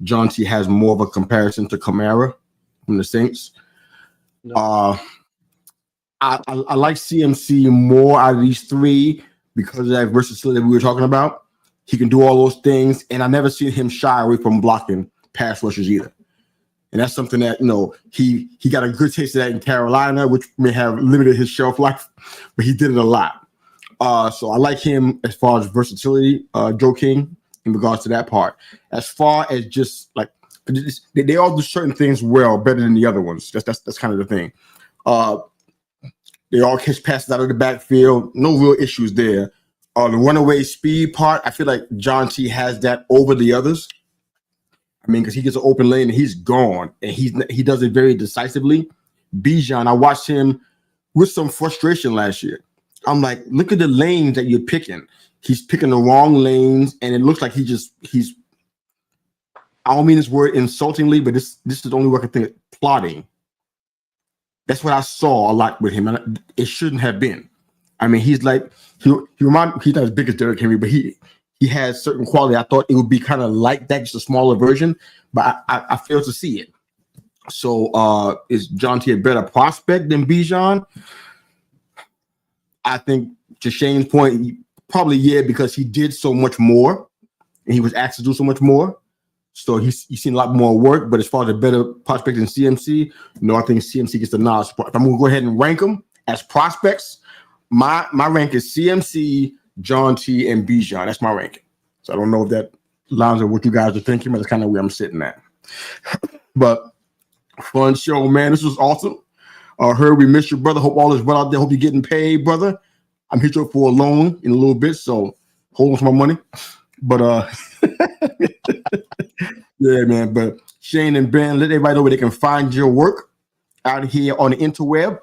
John T has more of a comparison to Kamara from the Saints. No. I like CMC more out of these three because of that versatility that we were talking about. He can do all those things, and I never seen him shy away from blocking pass rushers either. And that's something that, you know, he got a good taste of that in Carolina, which may have limited his shelf life, but he did it a lot. So I like him as far as versatility, Joe King, in regards to that part. As far as just like they all do certain things well, better than the other ones. That's kind of the thing. They all catch passes out of the backfield. No real issues there. The runaway speed part, I feel like John T has that over the others. I mean, because he gets an open lane and he's gone, and he does it very decisively. Bijan, I watched him with some frustration last year. I'm like, look at the lanes that you're picking. He's picking the wrong lanes, and it looks like he's. I don't mean this word insultingly, but this is the only word I can think of, plotting. That's what I saw a lot with him, and it shouldn't have been. I mean, he's like he's not as big as Derrick Henry, but he has certain quality. I thought it would be kind of like that, just a smaller version, but I failed to see it. So is John T a better prospect than Bijan? I think, to Shane's point, probably because he did so much more and he was asked to do so much more. So he's seen a lot more work. But as far as a better prospect than CMC, no, I think CMC gets the nod. If I'm going to go ahead and rank them as prospects, my rank is CMC, John T, and Bijan. That's my ranking. So I don't know if that lines up what you guys are thinking, but that's kind of where I'm sitting at. But fun show, man. This was awesome. Heard we missed you, brother. Hope all is well out there. Hope you're getting paid, brother. I'm hit you up for a loan in a little bit, so hold on to my money. But yeah, man. But Shane and Ben, let everybody know where they can find your work out here on the interweb,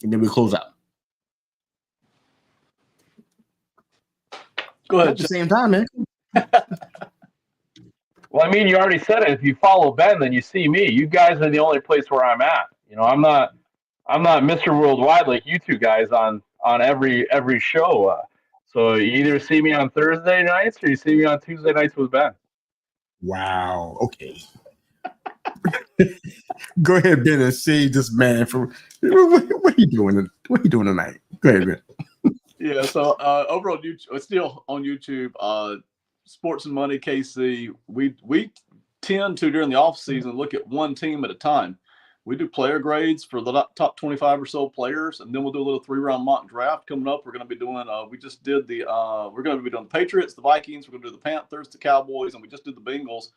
and then we close out. Go ahead. At the same time, man. Well, I mean, you already said it. If you follow Ben, then you see me. You guys are the only place where I'm at. You know, I'm not Mr. Worldwide like you two guys on every show. So you either see me on Thursday nights or you see me on Tuesday nights with Ben. Wow. Okay. Go ahead, Ben, and save this man from what are you doing? What are you doing tonight? Go ahead, Ben. Yeah. So over on YouTube, it's still on YouTube. Sports and Money KC. We tend to, during the off season, look at one team at a time. We do player grades for the top 25 or so players, and then we'll do a little 3-round mock draft coming up. We're going to be doing. We just did we're going to be doing the Patriots, the Vikings. We're going to do the Panthers, the Cowboys, and we just did the Bengals.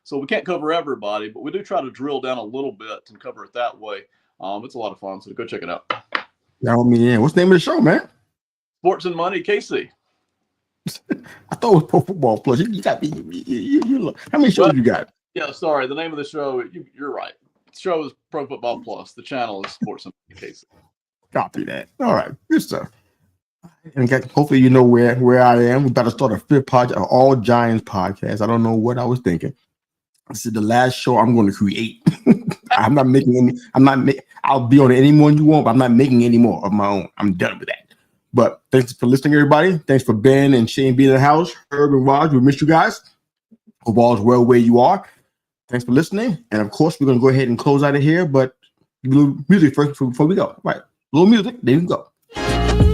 So we can't cover everybody, but we do try to drill down a little bit and cover it that way. It's a lot of fun, so go check it out. Y'all me in. What's the name of the show, man? Sports and Money KC. I thought it was Pro Football Plus. You got me. You look. How many shows you got? Yeah, sorry. The name of the show. You're right. The show is Pro Football Plus. The channel is Sports and Money KC. Copy that. All right, good stuff. And hopefully you know where I am. We're about to start a 5th podcast, an All Giants podcast. I don't know what I was thinking. This is the last show I'm going to create. I'm not making any. I'll be on any one you want, but I'm not making any more of my own. I'm done with that. But thanks for listening, everybody. Thanks for Ben and Shane being in the house. Herb and Raj, we missed you guys. Hope all is well where you are. Thanks for listening. And of course, we're going to go ahead and close out of here, but a little music first before we go. Right. A little music, then we go.